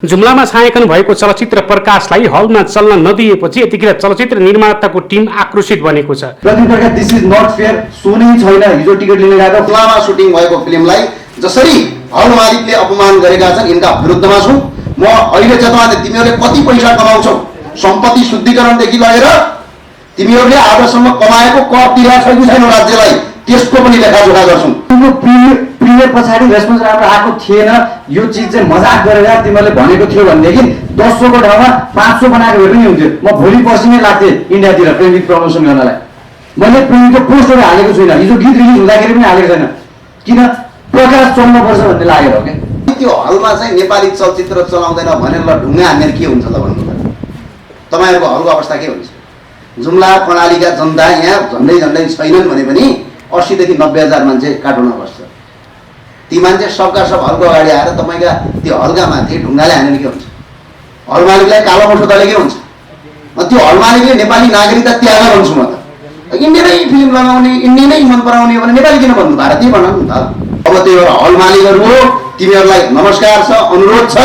जुम्लामा छायाङ्कन भएको चलचित्र प्रकाशलाई हलमा चल्न नदिएपछि यतिखेर चलचित्र निर्माताको टिम आक्रोशित बनेको छ। This is not fair, so नै छैन। हिजो टिकट लिन गएको जुम्लामा सुटिङ भएको फिल्मलाई जसरी हल मालिकले अपमान गरेका छन् यिनका विरुद्धमा छु म। अहिले जताले तिमीहरूले कति पैसा कमाउँछौ, सम्पत्ति शुद्धिकरणदेखि लगेर तिमीहरूले आजसम्म कमाएको कर तिरेको छैन छैन राज्यलाई, त्यसको पनि लेखाजोखा गर्छौँ। प्रिमियर पछाडि रेस्पोन्स राम्रो आएको थिएन, यो चिज चाहिँ मजाक गरेर तिमीहरूले भनेको थियो भनेदेखि 1000 को ठाउँमा 500 बनाएको भए पनि हुन्थ्यो। म भोलि पर्सि नै लाग्थेँ इन्डियातिर प्रेमिक प्रमोसन गर्नलाई। मैले प्रेमिकको पोस्टहरू हालेको छुइनँ, हिजो गीत रिलिज हुँदाखेरि पनि हालेको छैन। किन? प्रकाश चल्नुपर्छ भन्ने लागेर हो क्या। त्यो हलमा चाहिँ नेपाली चलचित्र चलाउँदैन भनेर ल ढुङ्गा हानेर के हुन्छ त भन्नु त। तपाईँहरूको हलको अवस्था के हुन्छ? जुम्ला कर्णालीका जनता यहाँ झन्डै झन्डै छैनन् भने पनि 80 देखि 90 हजार मान्छे काठमाडौँमा बस्छ। ती मान्छे सबका सब हलको अगाडि आएर तपाईँका त्यो हलका माथि ढुङ्गाले हानेर के हुन्छ? हल मालिकलाई कालो मुठोले के हुन्छ? त्यो हल मालिकले नेपाली नागरिकता त्याग भन्छु म त। इन्डियनै फिल्म लगाउने, इन्डियनै मन पराउने भने नेपाली किन भन्नु, भारतीय भन नि त। अब त्यही भएर हल मालिकहरू हो, तिमीहरूलाई नमस्कार छ, अनुरोध छ,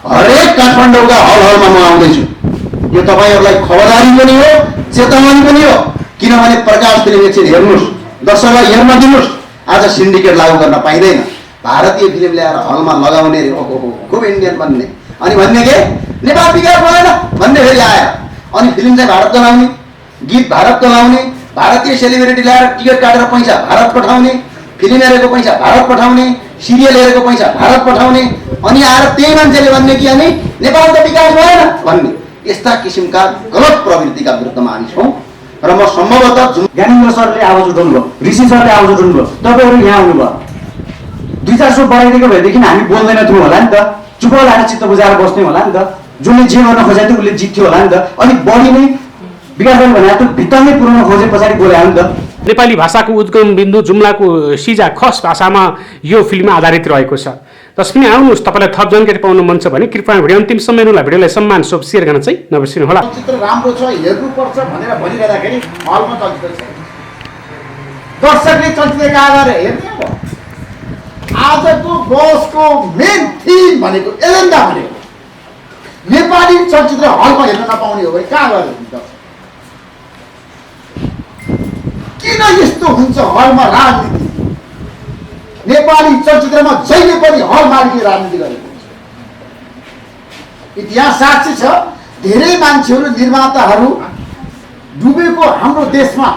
हरेक काठमाडौँका हलमा म आउँदैछु। यो तपाईँहरूलाई खबरदारी पनि हो, चेतावनी पनि हो। किनभने प्रकाश फिल्म एकछिन हेर्नुहोस्, दर्शकलाई हेर्न दिनुहोस्। आज सिन्डिकेट लागू गर्न पाइँदैन। भारतीय फिल्म ल्याएर हलमा लगाउने रे, ओहो खुब इन्डियन बन्ने, अनि भन्ने के नेपाल विकास भएन भन्ने फेरि आएर अनि फिल्म चाहिँ भारत चलाउने, गीत भारत चलाउने, भारतीय सेलिब्रिटी ल्याएर टिकट काटेर पैसा भारत पठाउने, फिल्म हेरेको पैसा भारत पठाउने, सिरियल हेरेको पैसा भारत पठाउने, अनि आएर त्यही मान्छेले भन्ने कि अनि नेपाल त विकास भएन भन्ने। यस्ता किसिमका गलत प्रवृत्तिका विरुद्धमा हामी छौँ र म सम्भवतः ज्ञानेन्द्र सरले आवाज उठाउनु भयो, ऋषि सरले आवाज उठाउनु भयो, तपाईँहरू यहाँ आउनुभयो। 2-400 बढाइदिएको भएदेखि हामी बोल्दैन थियौँ होला नि त, चुप लगाएर चित्त बुझाएर बस्ने होला नि त। जसले जे गर्न खोजेको थियो उसले जित्थ्यो होला नि त। अनि बढी नै विकास गर्ने भने त्यो भित्तामै पुऱ्याउन खोजे पछाडि बोले नि त। नेपाली भाषाको उद्गम बिन्दु जुम्लाको सिजा खस भाषामा यो फिल्म आधारित रहेको छ। तस्बिर आउनुहोस्, तपाईँलाई थप जानकारी पाउनु मन छ भने कृपया भिडियो अन्तिमसम्म हेर्नुहोला। भिडियोलाई सम्मान सोप सेयर गर्न चाहिँ नबिर्सिनु होला। चलचित्र राम्रो छ, हेर्नुपर्छ भनेर भनिरहँदाखेरि हलमा चलचित्र छ, दर्शकले चलचित्र आएर हेर्ने हो। आजको बसको मेन थिम भनेको, एजेन्डा भनेको नेपाली चलचित्र हलमा हेर्न नपाउने हो भने कहाँ गएर हुन्छ? किन यस्तो हुन्छ? हलमा राजनीति, नेपाली चलचित्रमा जहिले पनि हल मालिकले राजनीति गरेको हुन्छ। इतिहास साक्षी छ। धेरै मान्छेहरू, निर्माताहरू डुबेको हाम्रो देशमा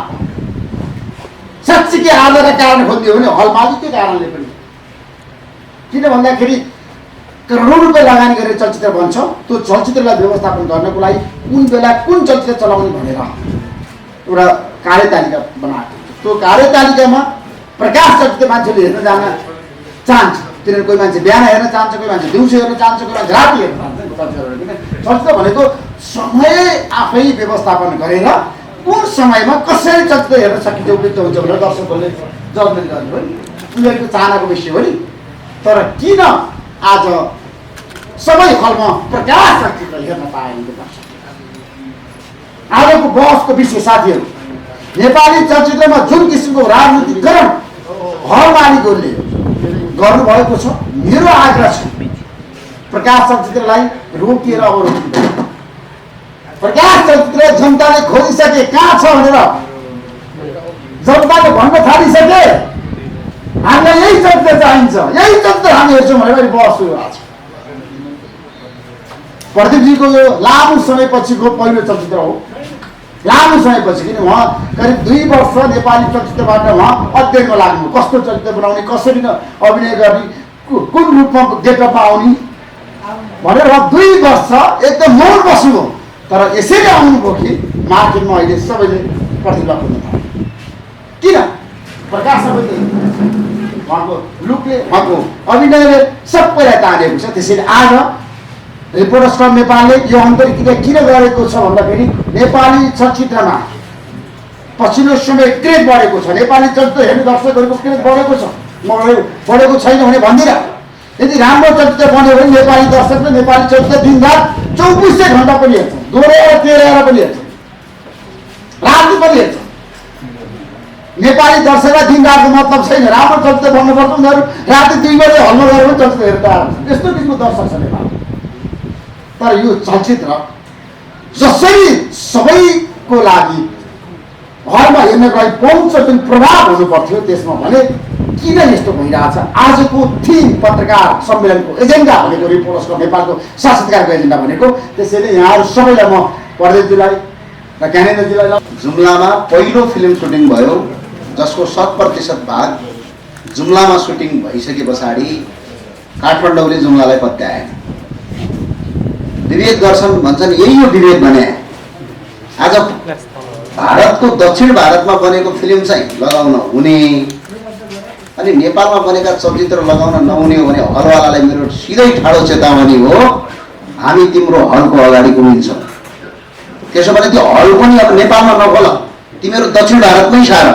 साँच्चीकै आधारका कारण खोज्ने हो भने हल मालिककै कारणले पनि। किन भन्दाखेरि करोडौँ रुपियाँ लगानी गरेर चलचित्र बन्छ, त्यो चलचित्रलाई व्यवस्थापन गर्नको लागि कुन बेला कुन चलचित्र चलाउने भनेर एउटा कार्यतालिका बनाएको। त्यो कार्यतालिकामा प्रकाश चलचित्र मान्छेले हेर्न जान चाहन्छ। किनभने कोही मान्छे बिहान हेर्न चाहन्छ, कोही मान्छे दिउँसो हेर्न चाहन्छ, कोही मान्छे राति हेर्न चाहन्छ। चलचित्र भनेको समय आफै व्यवस्थापन गरेर कुन समयमा कसरी चलचित्र हेर्न सकिन्छ, उपयुक्त हुन्छ भनेर दर्शकहरूले जजमेन्ट गर्ने हो नि। उनीहरूको चाहनाको विषय हो नि। तर किन आज सबै हलमा प्रकाश चलचित्र हेर्न पाएन? आजको बहसको विषय साथीहरू, नेपाली चलचित्रमा जुन किसिमको राजनीतिकरण हल मालिकहरूले गर्नुभएको छ, मेरो आग्रह छ प्रकाश चलचित्रलाई रोकिएर अब रोकिँदैन। प्रकाश चलचित्र जनताले खोजिसके कहाँ छ भनेर जनताले भन्न थालिसके। हामीलाई यही चलचित्र चाहिन्छ, यही चलचित्र हामी हेर्छौँ भनेर बहस सुरु भएको छ। प्रदीपजीको यो लामो समयपछिको पहिलो चलचित्र हो। लामो समयपछि, किन उहाँ करिब 2 वर्ष नेपाली चलचित्रबाट उहाँ अध्ययनमा लाग्नु, कस्तो चलचित्र बनाउने, कसरी अभिनय गर्ने, कुन रूपमा गेटअपमा आउने भनेर उहाँ 2 वर्ष एकदम मौन बस्नुभयो। तर यसैले आउनुभयो कि मार्केटमा अहिले सबैले प्रतिभा खोज्न थाल्यो। किन? प्रकाश उहाँको लुकले, उहाँको अभिनयले सबैलाई तानेको छ। त्यसैले आज रिपोर्टर्स क्लब नेपालले यो अन्तर्क्रिया किन गरेको छ भन्दाखेरि नेपाली चलचित्रमा पछिल्लो समय क्रेज बढेको छ। नेपाली चलचित्र हेर्ने दर्शकहरूको क्रेज बढेको छ। म बढेको छैन भने भन्दिनँ। यदि राम्रो चलचित्र बन्यो भने नेपाली दर्शकले नेपाली चलचित्र दिनरात 24 घण्टा पनि हेर्छ, दोहोऱ्याएर तेह्राएर पनि हेर्छ, राति पनि हेर्छ। नेपाली दर्शकलाई दिनरातको मतलब छैन। राम्रो चलचित्र बन्नुपर्छ, उनीहरू राति 2 बजे हलमा गएर पनि चलचित्र हेर्दा यस्तो किसिमको दर्शक छ नेपाल। तर यो चलचित्र जसरी सबैको लागि घरमा हेर्नको लागि पाउँछ जुन प्रभाव हुनुपर्थ्यो त्यसमा भने किन यस्तो भइरहेछ? आजको थिम पत्रकार सम्मेलनको एजेन्डा भनेको रिपोर्टर्सको नेपालको साक्षात्कारको एजेन्डा भनेको, त्यसैले यहाँहरू सबैलाई म प्रदेशजीलाई र ज्ञानेन्द्रजीलाई जुम्लामा पहिलो फिल्म सुटिङ भयो जसको 100% भाग जुम्लामा सुटिङ भइसके पछाडि काठमाडौँले जुम्लालाई पत्याएन। विभेद गर्छन् भन्छन्, यही हो विभेद भने। आज भारतको दक्षिण भारतमा बनेको फिल्म चाहिँ लगाउन हुने अनि नेपालमा बनेका चलचित्र लगाउन नहुने हो भने हलवालालाई मेरो सिधै ठाडो चेतावनी हो, हामी तिम्रो हलको अगाडि उभिन्छौँ। त्यसो भने त्यो हल पनि अब नेपालमा नखोल, तिमीहरू दक्षिण भारतमै सार,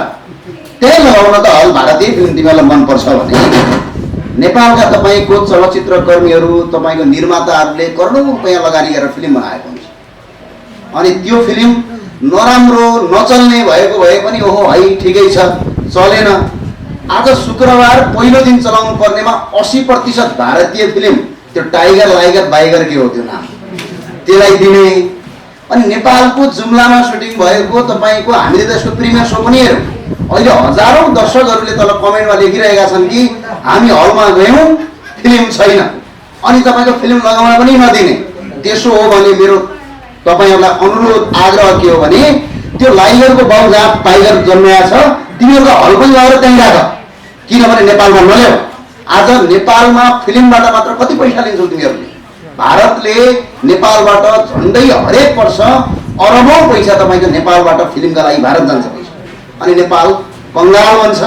त्यही लगाउन त हल। भारतीय फिल्म तिमीहरूलाई मनपर्छ भने नेपालका तपाईँको चलचित्र कर्मीहरू, तपाईँको निर्माताहरूले करोडौँ रुपियाँ लगानी गरेर फिल्म बनाएको हुन्छ। अनि त्यो फिल्म नराम्रो नचल्ने भएको भए पनि ओहो है ठिकै छ, चलेन। आज शुक्रबार पहिलो दिन चलाउनु पर्नेमा 80% भारतीय फिल्म, त्यो टाइगर लाइगर बाइगर के हो त्यो नाम, त्यसलाई दिने। अनि नेपालको जुम्लामा सुटिङ भएको तपाईँको हामीले त यसको प्रिमियर सो पनि हेरौँ। अहिले हजारौँ दर्शकहरूले तल कमेन्टमा लेखिरहेका छन् कि हामी हलमा गयौँ फिल्म छैन, अनि तपाईँको फिल्म लगाउन पनि नदिने। त्यसो हो भने मेरो तपाईँहरूलाई अनुरोध आग्रह के हो भने त्यो लाइगरको बाउ जहाँ टाइगर जन्मेको छ तिमीहरूको हल पनि लगेर त्यहीँ राख, किनभने नेपालमा नल्याऊ। आज नेपालमा फिल्मबाट मात्र कति पैसा लिन्छौ तिमीहरूले? भारतले नेपालबाट झन्डै हरेक वर्ष अरबौँ पैसा तपाईँको नेपालबाट फिल्मका लागि भारत जान्छ पैसा, अनि नेपाल कङ्गाल बन्छ,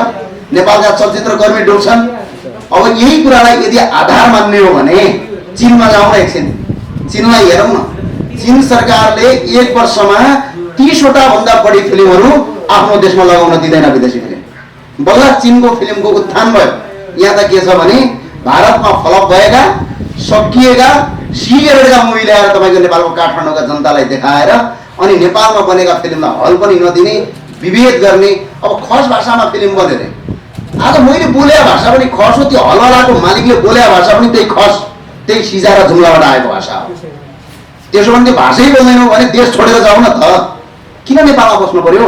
नेपालका चलचित्र कर्मी डुब्छन्। अब यही कुरालाई यदि आधार मान्ने हो भने चीनमा जाउँ न एकछिन, चीनलाई हेरौँ न। चीन सरकारले एक वर्षमा 30वटा भन्दा बढी फिल्महरू आफ्नो देशमा लगाउन दिँदैन, विदेशी फिल्म। बल्ल चीनको फिल्मको उत्थान भयो। यहाँ त के छ भने भारतमा फ्लप भएका, सकिएका, सिगरेटका मुभी ल्याएर तपाईँको नेपालको काठमाडौँका जनतालाई देखाएर अनि नेपालमा बनेका फिल्मलाई हल पनि नदिने, विभेद गर्ने। अब खस भाषामा फिल्म बन्यो अरे, आज मैले बोलेको भाषा पनि खस हो, त्यो हलवालाको मालिकले बोलेको भाषा पनि त्यही खस, त्यही सिजा र जुम्लाबाट आएको भाषा हो। त्यसो भने त्यो भाषै बोल्दैनौँ भने देश छोडेर जाउँ न त। किन नेपालमा बस्नु पर्यो?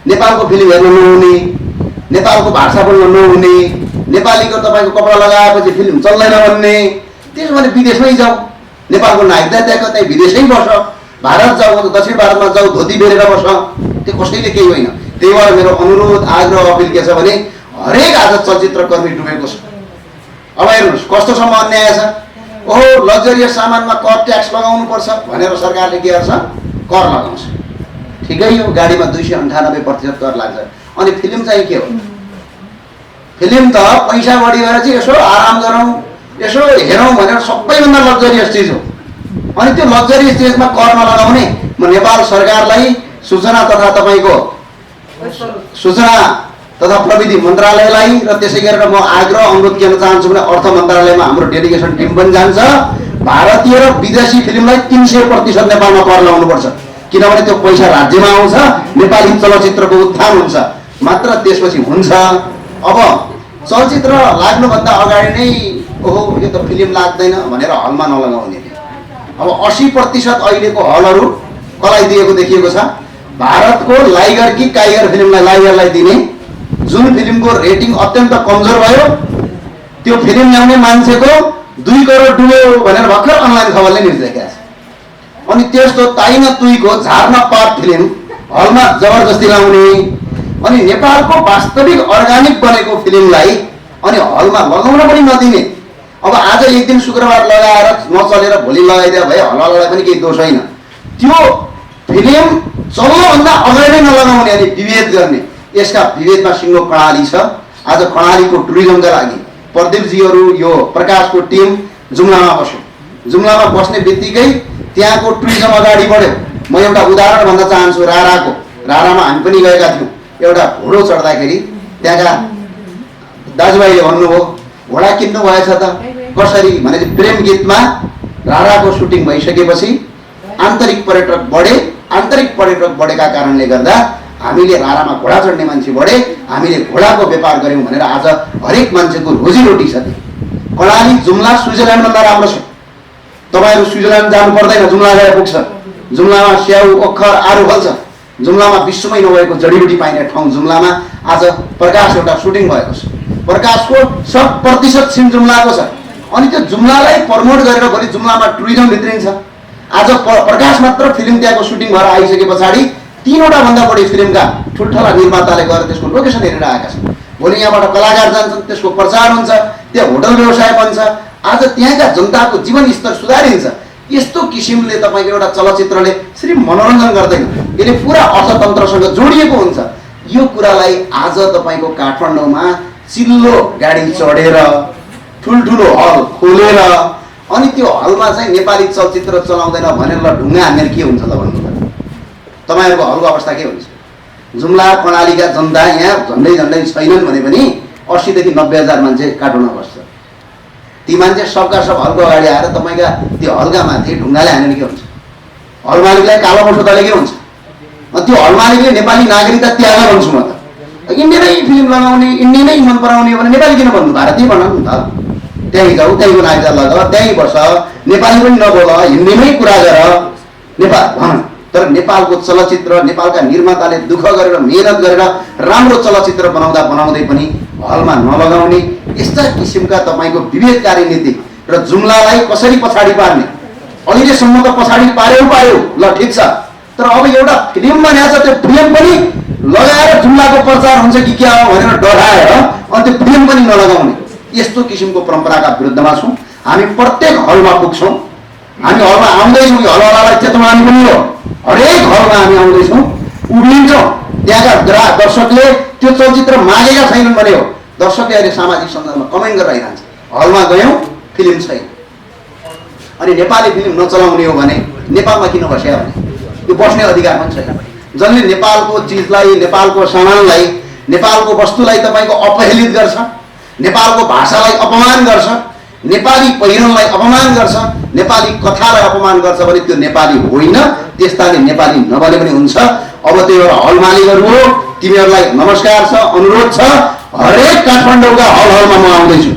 नेपालको फिल्म हेर्न नहुने, नेपालको भाषा बोल्न नहुने, नेपालीको तपाईँको कपडा लगाएपछि फिल्म चल्दैन भन्ने, त्यसो भने विदेशमै जाऊ। नेपालको नागरिकता त्यहाँ कतै विदेशै बस, भारत जाऊ, दक्षिण भारतमा जाऊ, धोती बेरेर बस, त्यो कसैले केही होइन। त्यही भएर मेरो अनुरोध आग्रह अपिल के छ भने हरेक आज चलचित्र कर्मी डुबेको छ। अब हेर्नुहोस् कस्तोसम्म अन्याय छ। ओहो लग्जरियस सामानमा कर ट्याक्स लगाउनु पर्छ भनेर सरकारले के गर्छ? कर लगाउँछ। ठिकै हो, गाडीमा 298% कर लाग्छ। अनि फिल्म चाहिँ के हो? फिल्म त पैसा बढी भएर चाहिँ यसो आराम गरौँ, यसो हेरौँ भनेर सबैभन्दा लग्जरियस चिज हो। अनि त्यो लग्जरियस चिजमा कर नलगाउने म नेपाल सरकारलाई सूचना तथा तपाईँको सूचना तथा प्रविधि मन्त्रालयलाई र त्यसै गरेर म आग्रह अनुरोध गर्न चाहन्छु भने अर्थ मन्त्रालयमा हाम्रो डेलिगेसन टिम पनि जान्छ। भारतीय र विदेशी फिल्मलाई 300% नेपालमा कर लगाउनुपर्छ, किनभने त्यो पैसा राज्यमा आउँछ, नेपाली चलचित्रको उत्थान हुन्छ, मात्र त्यसपछि हुन्छ। अब चलचित्र लाग्नुभन्दा अगाडि नै ओहो यो त फिल्म लाग्दैन भनेर हलमा नलगाउने। अब 80% अहिलेको हलहरू कसलाई दिएको देखिएको छ? भारतको लाइगर कि काइगर फिल्मलाई लाइगरलाई दिने। जुन फिल्मको रेटिङ अत्यन्त कमजोर भयो त्यो फिल्म ल्याउने मान्छेको 2 करोड डुब्यो भनेर भर्खर अनलाइन खबरले न्युज देखाएको छ। अनि त्यस्तो ताइन तुईको झार्न पात फिल्म हलमा जबरजस्ती लाउने, अनि नेपालको वास्तविक अर्गानिक बनेको फिल्मलाई अनि हलमा लगाउन पनि नदिने। अब आज एक दिन शुक्रबार लगाएर नचलेर भोलि लगाइदियो भए हलवालालाई पनि केही दोष होइन। त्यो फिल्म चल्नुभन्दा अगाडि नै नलगाउने अनि विभेद गर्ने। यसका विभेदमा सिङ्गो कर्णाली छ। आज कर्णालीको टुरिज्मका लागि प्रदीपजीहरू यो प्रकाशको टिम जुम्लामा बस्यो। जुम्लामा बस्ने बित्तिकै त्यहाँको टुरिज्म अगाडि बढ्यो। म एउटा उदाहरण भन्न चाहन्छु। रारामा हामी पनि गएका थियौँ। एउटा घोडो चढ्दाखेरि त्यहाँका दाजुभाइले भन्नुभयो घोडा किन्नु भएछ त कसरी भने प्रेम गीतमा राराको सुटिङ भइसकेपछि आन्तरिक पर्यटक बढेका कारणले गर्दा हामीले रारामा घोडा चढ्ने मान्छे बढे, हामीले घोडाको व्यापार गऱ्यौँ भनेर आज हरेक मान्छेको रोजीरोटी छ। कर्णाली जुम्ला स्विजरल्यान्डभन्दा राम्रो छ। तपाईँहरू स्विजरल्यान्ड जानु पर्दैन, जुम्ला गएर पुग्छ। जुम्लामा स्याउ ओखर आरु फल्छ। जुम्लामा विश्वमै नभएको जडीबुटी पाइने ठाउँ जुम्लामा आज प्रकाश एउटा सुटिङ भएको छ। प्रकाशको 100% सिन जुम्लाको छ। अनि त्यो जुम्लालाई प्रमोट गरेर भोलि जुम्लामा टुरिज्म भित्रिन्छ। आज प्रकाश मात्र फिल्म त्यहाँको सुटिङ भएर आइसके पछाडि 3वटा भन्दा बढी फिल्मका ठुल्ठुला निर्माताले गएर त्यसको लोकेसन हेरेर आएका छन्। भोलि यहाँबाट कलाकार जान्छन्, त्यसको प्रचार हुन्छ, त्यहाँ होटल व्यवसाय बन्छ, आज त्यहाँका जनताको जीवन स्तर सुधारिन्छ। यस्तो किसिमले तपाईँको एउटा चलचित्रले सिर्फ मनोरञ्जन गर्दैन, यसले पुरा अर्थतन्त्रसँग जोडिएको हुन्छ। यो कुरालाई आज तपाईँको काठमाडौँमा चिल्लो गाडी चढेर ठुल्ठुलो हल खोलेर अनि त्यो हलमा चाहिँ नेपाली चलचित्र चलाउँदैन भनेर ल ढुङ्गा हानेर के हुन्छ त भन्नु त? तपाईँहरूको हलको अवस्था के हुन्छ? जुम्ला कर्णालीका जनता यहाँ झन्डै छैनन् भने पनि 80 देखि 90 हजार मान्छे काठमाडौँमा बस्छ। ती मान्छे सबका सब हलको अगाडि आएर तपाईँका त्यो हलका माथि ढुङ्गाले हानेर के हुन्छ? हल मालिकलाई कालो मसौदाले के हुन्छ? त्यो हल मालिकले नेपाली नागरिकता त्याग भन्छु म त। इन्डियनै फिल्म लगाउने, इन्डियनै मन पराउने भने नेपाली किन भन्नु? भारतीय भन नि त। त्यहीँ जाऊ, त्यहीँको नागरिकता लग, त्यहीँ बस, नेपाली पनि नबोल, हिन्दीमै कुरा गर, नेपाल भन। तर नेपालको चलचित्र, नेपालका निर्माताले दुःख गरेर मेहनत गरेर राम्रो चलचित्र बनाउँदै पनि हलमा नलगाउने यस्ता किसिमका तपाईँको विभेदकारी नीति र जुम्लालाई कसरी पछाडि पार्ने? अहिलेसम्म त पछाडि पार्यो ल ठिक छ, तर अब एउटा फिल्म बनाएको छ, त्यो फिल्म पनि लगाएर जुम्लाको प्रचार हुन्छ कि क्या हो भनेर डराएर अनि त्यो फिल्म पनि नलगाउने यस्तो किसिमको परम्पराका विरुद्धमा छौँ। हामी प्रत्येक हलमा पुग्छौँ, हामी हलमा आउँदैछौँ, यो हलवालालाई चेतवानी पनि हो, हरेक हलमा हामी आउँदैछौँ, उभिन्छौँ। त्यहाँका दर्शकले त्यो चलचित्र मागेका छैनन् भने हो, दर्शकले अहिले सामाजिक सञ्जालमा कमेन्ट गरेर आइरहन्छ, हलमा गयौँ फिल्म छैन। अनि नेपाली फिल्म नचलाउने हो भने नेपालमा किन बस्या भने त्यो बस्ने अधिकार पनि छैन। जसले नेपालको चिजलाई, नेपालको सामानलाई, नेपालको वस्तुलाई तपाईँको अपहेलित गर्छ, नेपालको भाषालाई अपमान गर्छ, नेपाली पहिरनलाई अपमान गर्छ, नेपाली कथालाई अपमान गर्छ भने त्यो नेपाली होइन। त्यस्ताले नेपाली नबने पनि हुन्छ। अब त्यो एउटा हल मालिकहरू हो, तिमीहरूलाई नमस्कार छ, अनुरोध छ, हरेक काठमाडौँका हलमा म आउँदैछु।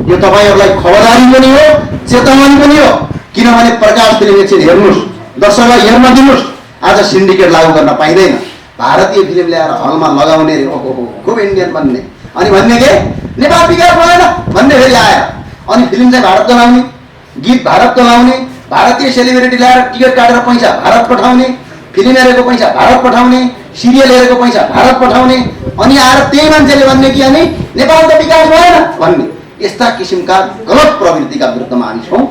यो तपाईँहरूलाई खबरदारी पनि हो, चेतावनी पनि हो। किनभने प्रकाश फिल्म एकछिन हेर्नुहोस्, दर्शकलाई हेर्न दिनुहोस्। आज सिन्डिकेट लागू गर्न पाइँदैन। भारतीय फिल्म ल्याएर हलमा लगाउने रे, ओहो खुब इन्डियन बन्ने, अनि भन्ने के नेपाल विकास भएन भन्ने फेरि आएर अनि फिल्म चाहिँ भारतको लाउने, गीत भारतको लाउने, भारतीय सेलिब्रिटी ल्याएर टिकट काटेर पैसा भारत पठाउने, फिल्म हेरेको पैसा भारत पठाउने, सिरियल हेरेको पैसा भारत पठाउने, अनि आएर त्यही मान्छेले भन्ने कि अनि नेपाल त विकास भएन भन्ने यस्ता किसिमका गलत प्रवृत्तिका विरुद्धमा हामी छौँ।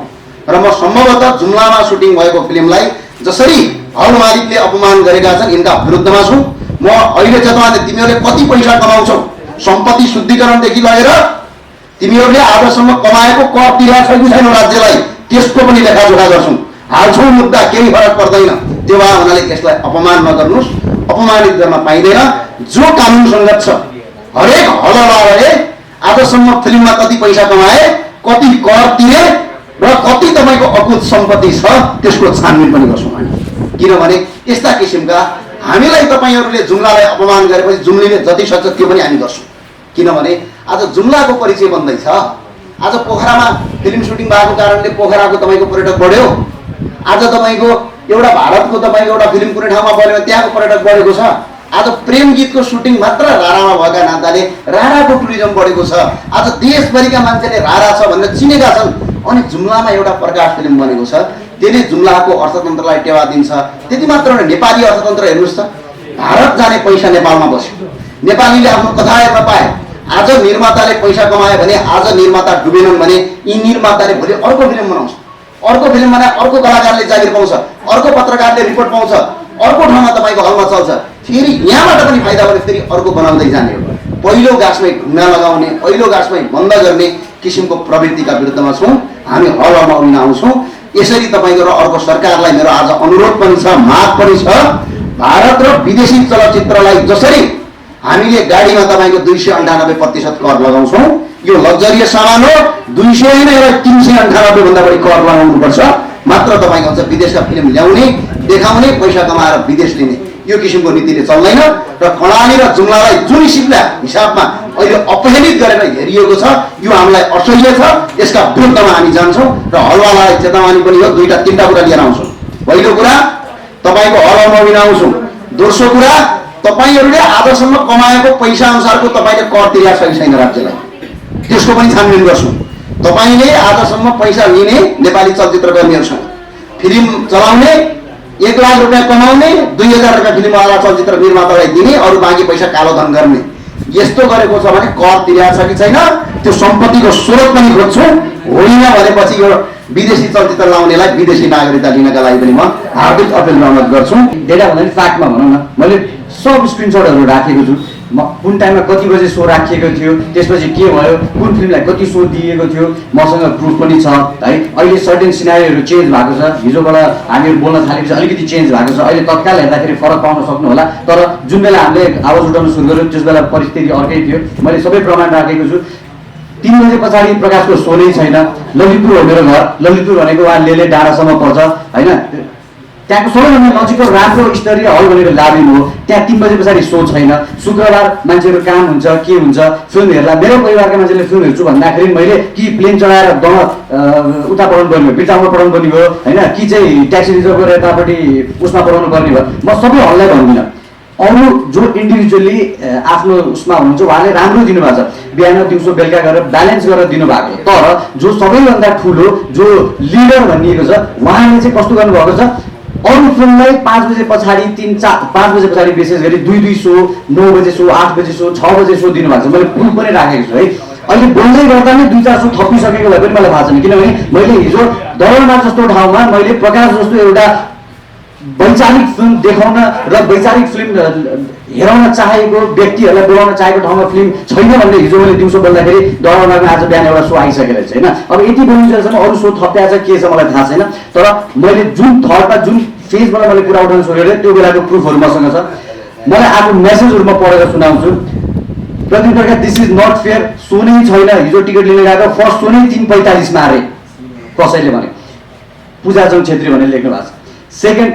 र म सम्भवतः जुम्लामा सुटिङ भएको फिल्मलाई जसरी हल मालिकले अपमान गरेका छन् यिनका विरुद्धमा छु। म अहिले चेतवानी, तिमीहरूले कति पैसा कमाउँछौ, सम्पत्ति शुद्धिकरणदेखि लगेर तिमीहरूले आजसम्म कमाएको कर तिरेको छैन छैन राज्यलाई, त्यसको पनि लेखाजोखा गर्छौँ, हाल्छौँ मुद्दा, केही फरक पर्दैन। त्यो भए हुनाले यसलाई अपमान नगर्नुहोस्, अपमानित गर्न पाइँदैन। जो कानुन सङ्गत छ, हरेक हलवालाले आजसम्म फिल्ममा कति पैसा कमाए, कति कर तिरे र कति तपाईँको अकुत सम्पत्ति छ त्यसको छानबिन पनि गर्छौँ हामी। किनभने यस्ता किसिमका हामीलाई तपाईँहरूले जुम्लालाई अपमान गरेपछि जुम्लीले जति सक्छ त्यो पनि हामी गर्छौँ। किनभने आज जुम्लाको परिचय बन्दैछ। आज पोखरामा फिल्म सुटिङ भएको कारणले पोखराको तपाईँको पर्यटक बढ्यो। आज तपाईँको एउटा भारतको तपाईँको एउटा फिल्म कुनै ठाउँमा बढ्यो भने त्यहाँको पर्यटक बढेको छ। आज प्रेम गीतको सुटिङ मात्र रारामा भएका नाताले राराको टुरिज्म बढेको छ। आज देशभरिका मान्छेले रारा छ भनेर चिनेका छन्। अनि जुम्लामा एउटा प्रकाश फिल्म बनेको छ, त्यसले जुम्लाको अर्थतन्त्रलाई टेवा दिन्छ। त्यति मात्र होइन, नेपाली अर्थतन्त्र हेर्नुहोस् त, भारत जाने पैसा नेपालमा बस्यो, नेपालीले आफ्नो कथा हेर्न पाए। आज निर्माताले पैसा कमायो भने, आज निर्माता डुबेनन् भने यी निर्माताले भोलि अर्को फिल्म बनाउँछ, अर्को फिल्म बनाए अर्को कलाकारले जागिर पाउँछ, अर्को पत्रकारले रिपोर्ट पाउँछ, अर्को ठाउँमा तपाईँको हलमा चल्छ, फेरि यहाँबाट पनि फाइदा भने फेरि अर्को बनाउँदै जाने हो। पहिलो गाँसमै ढुङ्गा लगाउने, पहिलो गाँसमै बन्द गर्ने किसिमको प्रवृत्तिका विरुद्धमा छौँ हामी। हलमा उभिन आउँछौँ। यसरी तपाईँको र अर्को सरकारलाई मेरो आज अनुरोध पनि छ, माग पनि छ। भारत र विदेशी चलचित्रलाई जसरी हामीले गाडीमा तपाईँको 298% कर लगाउँछौँ, यो लग्जरियस सामान हो, 200 होइन, 398 भन्दा बढी कर लगाउनुपर्छ। मात्र तपाईँको हुन्छ विदेशका फिल्म ल्याउने, देखाउने, पैसा कमाएर विदेश लिने। यो किसिमको नीतिले चल्दैन र कर्णाली र जुम्लालाई जुन हिसाबमा अहिले अपहेलित गरेर हेरिएको छ यो हामीलाई असह्य छ। यसका विरुद्धमा हामी जान्छौँ र हलवालालाई चेतावनी पनि हो, 2-3टा कुरा लिएर आउँछौँ। पहिलो कुरा तपाईँको हल नबिन आउँछौँ। दोस्रो कुरा तपाईँहरूले आजसम्म कमाएको पैसा अनुसारको तपाईँले कर तिरेको छैन राज्यलाई, त्यसको पनि छानबिन गर्छौँ। तपाईँले आजसम्म पैसा लिने नेपाली चलचित्र कर्मीहरूसँग फिल्म चलाउने 1 लाख रुपियाँ कमाउने 2000 रुपियाँ फिल्मवाला चलचित्र निर्मातालाई दिने, अरू बाँकी पैसा कालोधन गर्ने, यस्तो गरेको छ भने कर तिरेको छ कि छैन त्यो सम्पत्तिको स्रोत पनि खोज्छौँ। होइन भनेपछि यो विदेशी चलचित्र लाउनेलाई विदेशी नागरिकता लिनका लागि पनि म हार्दिक अपिल अनुरोध गर्छु। डेटा भन्दाखेरि फ्याक्टमा भनौँ न, मैले सब स्क्रिनसटहरू राखेको छु। म कुन टाइममा कति बजे सो राखिएको थियो, त्यसपछि के भयो, कुन फिल्मलाई कति सो दिएको थियो, मसँग प्रुफ पनि छ है। अहिले सर्टेन सिनारीहरू चेन्ज भएको छ, हिजोबाट हामीहरू बोल्न थालेपछि अलिकति चेन्ज भएको छ। अहिले तत्काल हेर्दाखेरि फरक पाउन सक्नु होला, तर जुन बेला हामीले आवाज उठाउन सुरु गऱ्यौँ त्यस बेला परिस्थिति अर्कै थियो। मैले सबै प्रमाण राखेको छु। 3 बजे पछाडि प्रकाशको सो नै छैन। ललितपुर हो मेरो घर, ललितपुर भनेको वहाँ लेले डाँडासम्म पर्छ होइन। त्यहाँको सबैभन्दा नजिकको राम्रो स्तरीय हल भनेको लाबिन हो। त्यहाँ 3 बजे पछाडि सो छैन। शुक्रबार मान्छेहरू काम हुन्छ, के हुन्छ, फिल्म हेर्ला। मेरो परिवारका मान्छेले फिल्म हेर्छु भन्दाखेरि मैले कि प्लेन चढाएर उता पढाउनु पर्ने भयो, बिर्तामा पढाउनु पर्ने भयो होइन, कि चाहिँ ट्याक्सी रिजर्भ गरेर यतापट्टि उसमा पढाउनु पर्ने भयो। म सबै हललाई भन्दिनँ, अरू जो इन्डिभिजुअली आफ्नो उसमा हुनुहुन्छ उहाँले राम्रो दिनुभएको छ, बिहान दिउँसो बेलुका गरेर ब्यालेन्स गरेर दिनुभएको छ। तर जो सबैभन्दा ठुलो जो लिडर भनिएको छ उहाँले चाहिँ कस्तो गर्नुभएको छ, अरू फिल्मलाई 5 बजे पछाडि 5 बजे पछाडि विशेष गरी 2 सो, 9 बजे सो, 8 बजे सो, 6 बजे सो दिनुभएको छ। मैले प्रुफ पनि राखेको छु है। अहिले बोल्दै गर्दा नै 2-4 सो थपिसकेको भए पनि मलाई थाहा छैन, किनभने मैले हिजो दरबार जस्तो ठाउँमा मैले प्रकाश जस्तो एउटा वैचारिक फिल्म देखाउन र वैचारिक फिल्म हेराउन चाहेको व्यक्तिहरूलाई बोलाउन चाहेको ठाउँमा फिल्म छैन भनेर हिजो मैले दिउँसो बोल्दाखेरि दरबारमा आज बिहान एउटा सो आइसकेको छ होइन। अब यति बोलिन्जेलसम्म अरू सो थप्या छ के छ मलाई थाहा छैन, तर मैले जुन थर्डमा जुन फेजबाट मैले कुरा उठाउन सुरु गरेँ त्यो बेलाको प्रुफहरू मसँग छ। मलाई आफ्नो मेसेजहरू म पढेर सुनाउँछु। Pradeep Khadka, this is not fair, so नै छैन। हिजो टिकट लिन गएको फर्स्ट सो नै 3:45मा अरे कसैले भने, पूजाजङ छेत्री भनेर लेख्नु भएको छ। Second,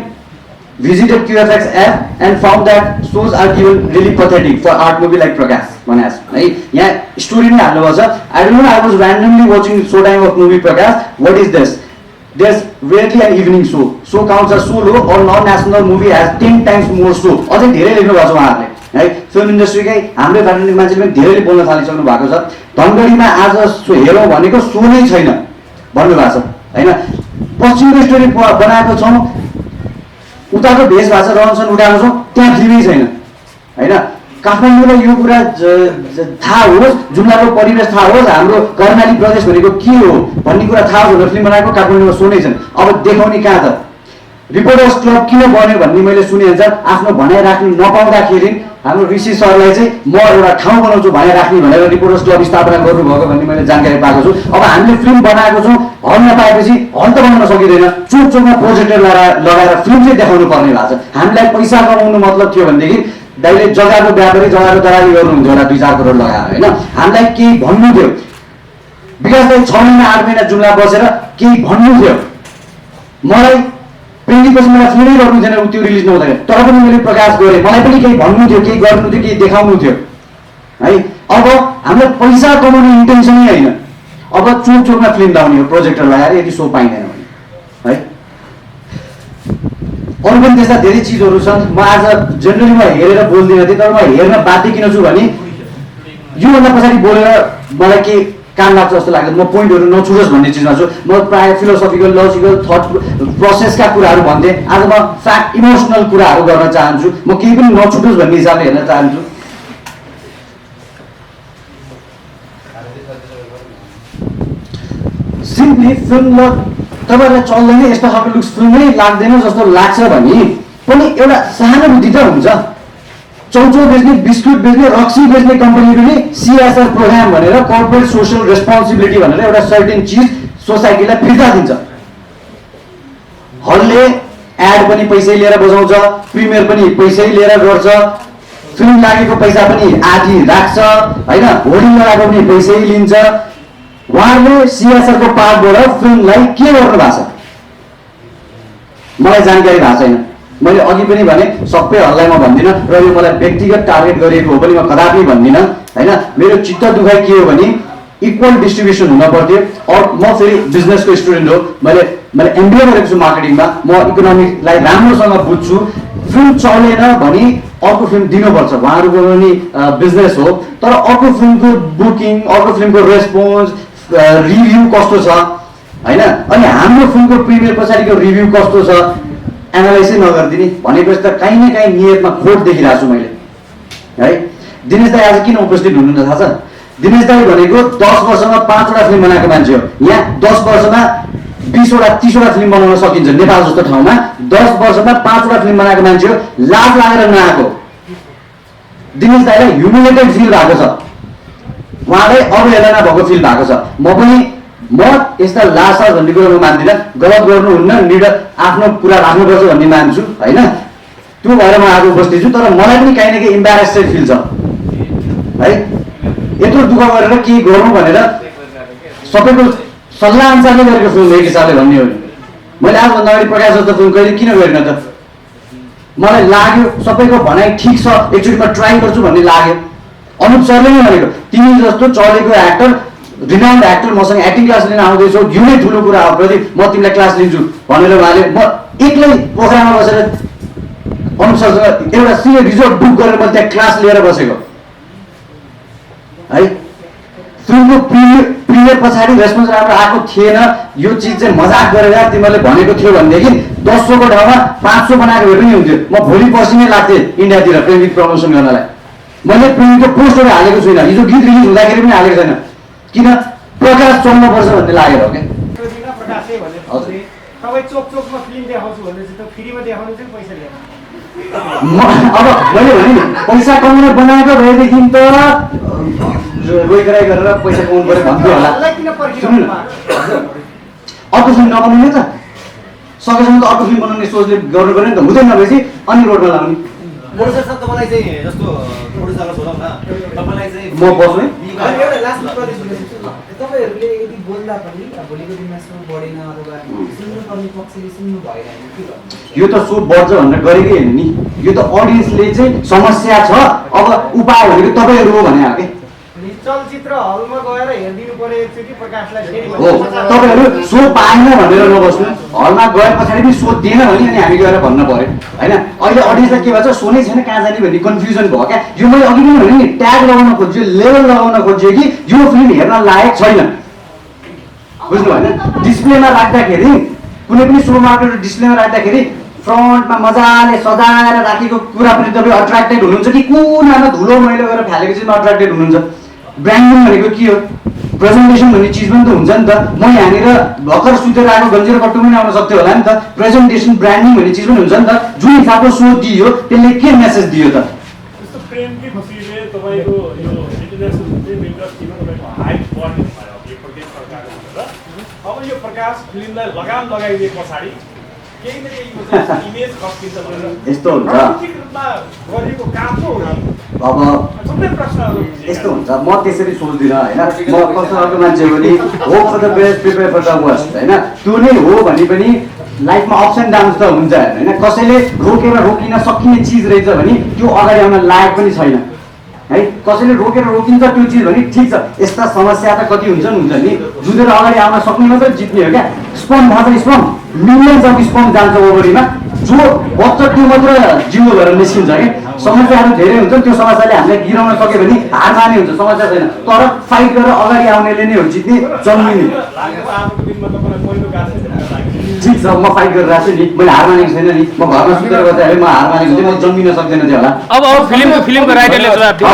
visited QFX app and found that shows are given really pathetic for art movie like Prakash Manas. Right? Yeah, story ne halnu bhacha. I don't know, I was randomly watching showtime of movie Prakash. What is this? There's rarely an evening show. Show counts are so low or non-national movie has 10 times more show. अझै धेरै लेख्नु भएको छ उहाँहरूले है। Film इन्डस्ट्रीकै हाम्रो भारतीय मान्छेले पनि धेरै बोल्न थालिसक्नु भएको छ। धनगढीमा आज हेरौँ भनेको सो नै छैन भन्नुभएको छ हैन। पश्चिमको स्टोरी बनाएको छौँ, उताको भेषभाषा रहनसहन उठाएको छौँ, त्यहाँ फिल्मै छैन होइन। काठमाडौँलाई यो कुरा थाहा होस्, जुम्लाको परिवेश थाहा होस्, हाम्रो कर्णाली प्रदेश भनेको के हो भन्ने कुरा थाहा होस् भनेर फिल्म बनाएको, काठमाडौँमा सो नै छन्। अब देखाउने कहाँ त? रिपोर्टर्स क्लब किन बन्यो भन्ने मैले सुने अनुसार आफ्नो भनाइ राख्नु नपाउँदाखेरि हाम्रो ऋषि सरलाई चाहिँ म एउटा ठाउँ बनाउँछु भनाइ राख्ने भनेर रिपोर्टर्स क्लब स्थापना गर्नुभएको भन्ने मैले जानकारी पाएको छु। अब हामीले फिल्म बनाएको छौँ, हल नपाएपछि हल त बनाउन सकिँदैन, चोक चोकमा प्रोजेक्टर लगाएर फिल्म चाहिँ देखाउनु पर्ने भएको छ। हामीलाई पैसा कमाउनु मतलब थियो भनेदेखि दाइले जग्गाको व्यापारी जग्गाको दलाली गर्नुहुन्थ्यो होला 2-4 करोड लगाएर होइन। हामीलाई केही भन्नु थियो, विकासलाई 6 महिना 8 महिना जुम्ला बसेर केही भन्नु थियो। मलाई प्रेमीपछि मलाई फिल्मै गर्नु थिएन, त्यो रिलिज नहुँदैन, तर पनि मैले प्रकाश गरेँ। मलाई पनि केही भन्नु थियो, केही गर्नु थियो, केही देखाउनु थियो है। अब हामीलाई पैसा कमाउने इन्टेन्सनै होइन, अब चोक चोकमा फिल्म लाउने हो प्रोजेक्टर लगाएर यदि सो पाइँदैन भने है। अरू पनि त्यस्ता धेरै चिजहरू छन्। म आज जेनरली म हेरेर बोल्दिनँ थिएँ, तर म हेर्न बाध्य किन छु भने योभन्दा पछाडि बोलेर मलाई के काम लाग्छ जस्तो लाग्छ। म पोइन्टहरू नछुटोस् भन्ने चिजमा छु। म प्रायः फिलोसफिकल लजिकल थट प्रोसेसका कुराहरू भन्थेँ, आज म फ्याक्ट इमोसनल कुराहरू गर्न चाहन्छु। म केही पनि नछुटोस् भन्ने हिसाबले हेर्न चाहन्छु। सिम्पली फिल्म तपाईँहरूलाई चल्दैन, यस्तो खालको लुक्स फिल्मै लाग्दैन जस्तो लाग्छ भने पनि एउटा सहानुभूति त हुन्छ। चौचौ बेच्ने, बिस्कुट बेच्ने, रक्सी बेच्ने कम्पनीहरूले CSR प्रोग्राम भनेर कर्पोरेट सोसियल रेस्पोन्सिबिलिटी भनेर एउटा सर्टेन चिज सोसाइटीलाई फिर्ता दिन्छ। हलले एड पनि पैसै लिएर बजाउँछ, प्रिमियर पनि पैसै लिएर गर्छ, फिल्म लागेको पैसा पनि आधी राख्छ होइन, होर्डिङ लगाएको पनि पैसै लिन्छ। उहाँहरूले CSR को पार्टबाट फिल्मलाई के गर्नु भएको छ मलाई जानकारी भएको छैन। मैले अघि पनि भने सबैहरूलाई म भन्दिनँ र यो मलाई व्यक्तिगत टार्गेट गरिएको हो पनि म कदापि भन्दिनँ होइन। मेरो चित्त दुखाइ के हो भने इक्वल डिस्ट्रिब्युसन हुन पर्थ्यो। म फेरि बिजनेसको स्टुडेन्ट हो, मैले एमबिए गरेको छु मार्केटिङमा, म इकोनोमिक्सलाई राम्रोसँग बुझ्छु। फिल्म चलेन भने अर्को फिल्म दिनुपर्छ, उहाँहरूको पनि बिजनेस हो। तर अर्को फिल्मको बुकिङ, अर्को फिल्मको रेस्पोन्स, रिभ्यू कस्तो छ होइन, अनि हाम्रो फिल्मको प्रिमियर पछाडिको रिभ्यू कस्तो छ एनालाइसै नगरिदिने भनेपछि त काहीँ न काहीँ नियतमा खोट देखिरहेको छु मैले है। दिनेश दाई आज किन उपस्थित हुनुहुन्छ थाहा छ? दिनेश दाई भनेको 10 वर्षमा 5वटा फिल्म बनाएको मान्छे हो। यहाँ 10 वर्षमा 20वटा 30वटा फिल्म बनाउन सकिन्छ नेपाल जस्तो ठाउँमा। 10 वर्षमा 5वटा फिल्म बनाएको मान्छे हो, लाज लागेर नआएको। दिनेश दाईलाई ह्युमिलेटेड फिल भएको छ, उहाँलाई अवहेलना भएको फिल भएको छ। म यस्ता लासा भन्ने कुरो म मान्दिनँ, गलत गर्नुहुन्न, आफ्नो कुरा राख्नुपर्छ भन्ने मान्छु होइन। त्यो भएर म आज उपस्थित छु। तर मलाई पनि काहीँ न काहीँ इम्बारेस चाहिँ फिल छ है। यत्रो दुःख गरेर के गरौँ भनेर सबैको सल्लाह अनुसारले गरेको फिल्म एक हिसाबले भन्ने हो। मैले आजभन्दा अगाडि प्रकाश जस्तो फिल्म कहिले किन गरिनँ त? मलाई लाग्यो सबैको भनाइ ठिक छ, एकचोटि म ट्राई गर्छु भन्ने लाग्यो। अनुप सरले नै भनेको तिमी जस्तो चलेको एक्टर, रिनाउन्ड एक्टर मसँग एक्टिङ क्लास लिन आउँदैछौ, यो नै ठुलो कुरा हो प्रदीप, म तिमीलाई क्लास लिन्छु भनेर उहाँले, म एक्लै पोखरामा बसेर अनुप सरसँग एउटा सिनियर रिजोर्ट बुक गरेर म त्यहाँ क्लास लिएर बसेको है। फिल्मको प्रिमियर पछाडि रेस्पोन्स राम्रो आएको थिएन, यो चिज चाहिँ मजाक गरेर तिमीहरूले भनेको थियो भनेदेखि 100को ठाउँमा 500 बनाएको भए पनि हुन्थ्यो। म भोलि पर्सि नै लाग्थेँ इन्डियातिर प्रेमिक प्रमोसन गर्नलाई। मैले प्रेमिकको पोस्टहरू हालेको छुइनँ, हिजो गीत रिलिज हुँदाखेरि पनि हालेको छैन, किन प्रकाश चल्नुपर्छ भन्ने लागेर हो क्या। अब मैले भने नि पैसा कमाउन बनाएको भएदेखि त रोइकराइ गरेर पैसा कमाउनु पऱ्यो भन्थ्यो होला। सुन्नु अर्को फिल्म नबनाउने त, सकेसम्म त अर्को फिल्म बनाउने सोचले गर्नु पऱ्यो नि त, हुँदैन भएपछि अनि रोडमा लाउने। म बस्ने तपाईँहरूले यदि बोल्दा पनि भोलिको दिनमा सो बढेन अथवा सुन्नुपर्ने पक्षले सुन्नु भएन के गर्नु? यो त सो बढ्छ भनेर गरेकै होइन नि, यो त अडियन्सले चाहिँ समस्या छ, अब उपाय भनेको तपाईँहरू हो भने हो कि चलचित्र हलमा गएर हेरिदिनु पर्यो एकचोटि प्रकाशलाई फेरि हो। तपाईँहरू सो पाएन भनेर नबस्नु, हलमा गए पछाडि पनि सो दिएन भने अनि हामी गएर भन्न पर्यो होइन। अहिले अडियन्सलाई के भन्छ, सो नै छैन कहाँ जाने भन्ने कन्फ्युजन भयो क्या। यो मैले अघि पनि भने नि ट्याग लगाउन खोज्यो, लेभल लगाउन खोज्यो कि यो फिल्म हेर्न लायक छैन, बुझ्नु भएन? डिस्प्लेमा राख्दाखेरि कुनै पनि सो मार्केट डिस्प्लेमा राख्दाखेरि फ्रन्टमा मजाले सजाएर राखेको कुरा पनि तपाईँ अट्र्याक्टेड हुनुहुन्छ कि कुनामा धुलो मैलो गरेर फालेको चिजमा अट्र्याक्टेड हुनुहुन्छ? ब्रान्डिङ भनेको के हो? प्रेजेन्टेसन भन्ने चिज पनि त हुन्छ नि त। म यहाँनिर भर्खर सुतेर आएको गन्जिरो कट्टु पनि आउन सक्थ्यो होला नि त। प्रेजेन्टेसन ब्रान्डिङ भन्ने चिज पनि हुन्छ नि त। जुन हिसाबको सो दियो त्यसले के मेसेज दियो त? जस्तो प्रेमकी खुसीले तपाईँको यो इन्टरनेसनल इन्डस्ट्रीमा तपाईँको हाइप बढ्ने भयो यो प्रदेश सरकारले भनेर। अब यो प्रकाश फिल्मलाई लगाम लगाइदिए पछाडि केही न केही इमेज खस्किन्छ भनेर यस्तो हुन्छ, राजनीतिक रूपमा गरेको काम पो हो। अब थुप्रै प्रश्नहरू यस्तो हुन्छ। म त्यसरी सोच्दिनँ होइन, म कस्तो खालको मान्छे हो नि, hope for the best prepare for the worst होइन। त्यो नै हो भने पनि लाइफमा अप्स एन्ड डाउन्स त हुन्छ होइन। कसैले रोकेर रोकिन सकिने चिज रहेछ भने त्यो अगाडि आउन लायक पनि छैन है। कसैले रोकेर रोकिन्छ त्यो चिज भने ठिक छ, यस्ता समस्या त कति हुन्छ नि, जुधेर अगाडि आउन सक्ने मात्रै जित्ने हो क्या। स्पम थाहा छ, स्पम मिलियन्स अफ स्पम जान्छ ओभरीमा, जो बच्चा त्यो मात्र जिउ भएर निस्किन्छ कि। समस्याहरू धेरै हुन्छ, त्यो समस्याले हामीलाई गिराउन सक्यो भने हार माने हुन्छ, समस्या छैन। तर फाइट गरेर अगाडि आउनेले नै हो जित्ने, जन्मिने। ठिक छ, म फाइट गरिरहेको छु नि, मैले हार मानेको छैन नि। म घरमा सुतेर बस्दाखेरि म हार मानेको थिएँ, म जन्मिन सक्दैन थियो होला। अब फिल्मको राइटरले जवाब दिन्छ।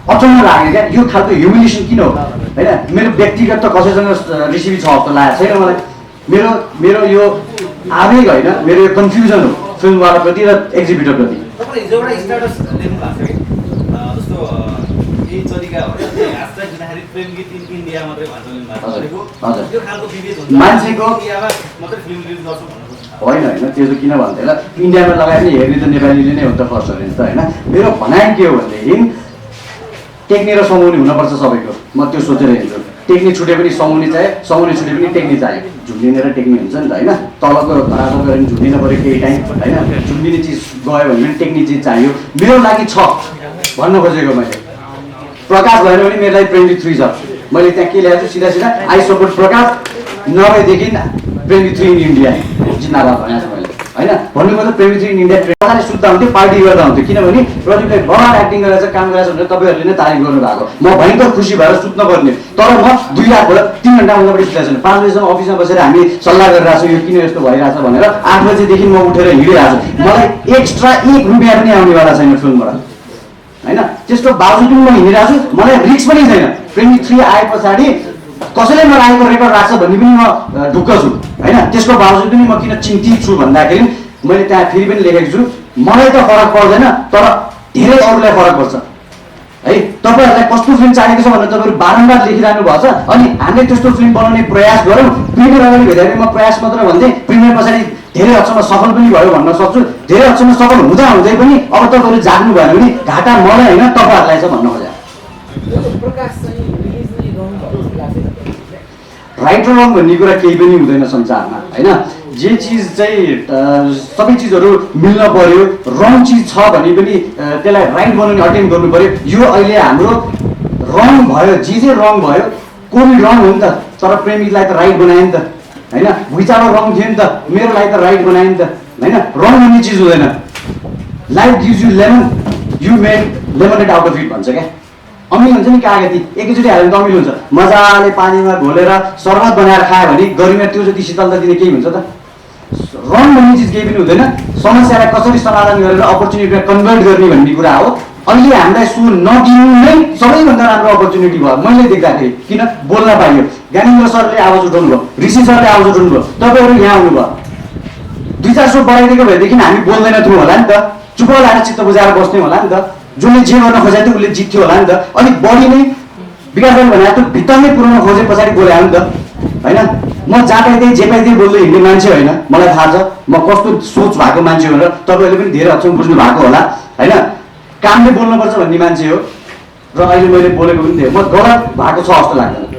अचम्म लाग्यो क्या यो खालको ह्युमिलिएसन किन हो होइन। मेरो व्यक्तिगत त कसैसँग रिसिभी छ जस्तो लागेको छैन मलाई। मेरो यो आवेग होइन, मेरो यो कन्फ्युजन हो फिल्मवालाप्रति र एक्जिबिटरप्रति। तपाईँले हिजो एउटा स्ट्याटस लेख्नु भएको छ कि जस्तो यही तरिका हो ह्यासट्याग दिँदाखेरि प्रेम गीत इन इन्डिया मात्रै भन्छ लेख्नु भएको छ। त्यो खालको विभेद हुन्छ, मान्छेको इन्डियामा मात्रै फिल्म रिलिज गर्छु भन्नु होइन होइन त्यो चाहिँ किन भन्थ्यो होला इन्डियामा लगाए पनि हेर्ने त नेपालीले नै हो त फर्स्ट अरेन्ज त होइन मेरो भनाइ के हो भनेदेखि टेक्ने र समाउने हुनुपर्छ सबैको म त्यो सोचेर हिँड्छु टेक्ने छुटे पनि समाउने चाहियो समाउने छुटे पनि टेक्ने चाहियो झुन्डिने र टेक्ने हुन्छ नि त होइन तलको धराको गऱ्यो भने झुन्डिन पऱ्यो केही टाइम होइन झुन्डिने चिज गयो भने पनि टेक्ने चिज चाहियो मेरो लागि छ भन्न खोजेको मैले प्रकाश भएन भने मेरो लागि 23 छ मैले त्यहाँ के ल्याएको छु सिधा सिधा आई सपोर्ट प्रकाश नभएदेखि 23 इन इन्डिया जिन्दाबाद भनेको छु मैले होइन भन्नुको त 23 इन इन्डिया प्रकाशले सुत्दा हुन्थ्यो पार्टी गर्दा हुन्थ्यो किनभने प्रदीपले बराबर एक्टिङ गरेर काम गरेछ भनेर तपाईँहरूले नै तारिफ गर्नु भएको म भयङ्कर खुसी भएर सुत्न पर्ने तर म 2 रात भयो 3 घन्टा भन्दा बढी सुतेको छैन 5 बजीसम्म अफिसमा बसेर हामी सल्लाह गरिरहेको छौँ यो किन यस्तो भइरहेछ भनेर 8 बजेदेखि म उठेर हिँडिरहेको छु मलाई एक्स्ट्रा 1 रुपियाँ पनि आउनेवाला छैन फिल्मबाट होइन त्यसको बावजुद पनि म हिँडिरहेको छु मलाई रिस्क पनि छैन 23 आए पछाडि कसैले मलाई आएको रेकर्ड राख्छ भन्ने पनि म ढुक्क छु होइन त्यसको बावजुद पनि म किन चिन्तित छु भन्दाखेरि मैले त्यहाँ फेरि पनि लेखेको छु मलाई त फरक पर्दैन तर धेरै अरूलाई फरक पर्छ है तपाईँहरूलाई कस्तो फिल्म चाहिएको छ भनेर तपाईँहरू बारम्बार लेखिरहनु भएको छ अनि हामीले त्यस्तो फिल्म बनाउने प्रयास गरौँ प्रिमियर अगाडि भेट्दाखेरि म प्रयास मात्र भन्थेँ प्रिमियर पछाडि धेरै हदसम्म सफल पनि भयो भन्न सक्छु धेरै हदसम्म सफल हुँदा हुँदै पनि अब तपाईँहरू जाग्नु भएन भने घाटा मलाई होइन तपाईँहरूलाई छ भन्न खोजेँ राइट र रङ भन्ने कुरा केही पनि हुँदैन संसारमा होइन जे चिज चाहिँ सबै चिजहरू मिल्न पर्यो रङ चिज छ भने पनि त्यसलाई राइट बनाउने अटेम्प गर्नु पर्यो यो अहिले हाम्रो रङ भयो जे रङ भयो कोभिड रङ हो नि त तर प्रेमीलाई त राइट बनायो नि त होइन भुइँचालो रङ थियो नि त मेरो लागि त राइट बनायो नि त होइन रङ भन्ने चिज हुँदैन life gives you lemon you made lemonade out of it भन्छ क्या अमिल हुन्छ नि कागती एकैचोटि हाल्यो भने त अमिल हुन्छ मजाले पानीमा घोलेर शरबत बनाएर खायो भने गर्मीमा त्यो जति शीतलता दिने केही हुन्छ त रङ भन्ने चिज केही पनि हुँदैन समस्यालाई कसरी समाधान गरेर अपर्च्युनिटीलाई कन्भर्ट गर्ने भन्ने कुरा हो अहिले हामीलाई सो नदिनु नै सबैभन्दा राम्रो अपर्च्युनिटी भयो मैले देख्दाखेरि किन बोल्न पाइयो ज्ञानेन्द्र सरले आवाज उठाउनु भयो ऋषि सरले आवाज उठाउनु भयो तपाईँहरू यहाँ आउनुभयो 2-4 सौ बढाइदिएको भएदेखि हामी बोल्दैन थियौँ होला नि त चुप लाएर चित्त बुझाएर बस्ने होला नि त जसले जे गर्न खोजेको थियो उसले जित्थ्यो होला नि त अलिक बढी नै विकास गर्ने भने त्यो भित्तामै पुऱ्याउन खोजे पछाडि बोले नि त होइन म जहाँ पाइदिएँ जे पाइदिएँ बोल्दै हिँड्ने मान्छे होइन मलाई थाहा छ म कस्तो सोच भएको मान्छे भनेर तपाईँहरूले पनि धेरै हदसम्म बुझ्नु भएको होला होइन कामले बोल्नुपर्छ भन्ने मान्छे हो र अहिले मैले बोलेको पनि थिएँ म गलत भएको छ जस्तो लाग्दैन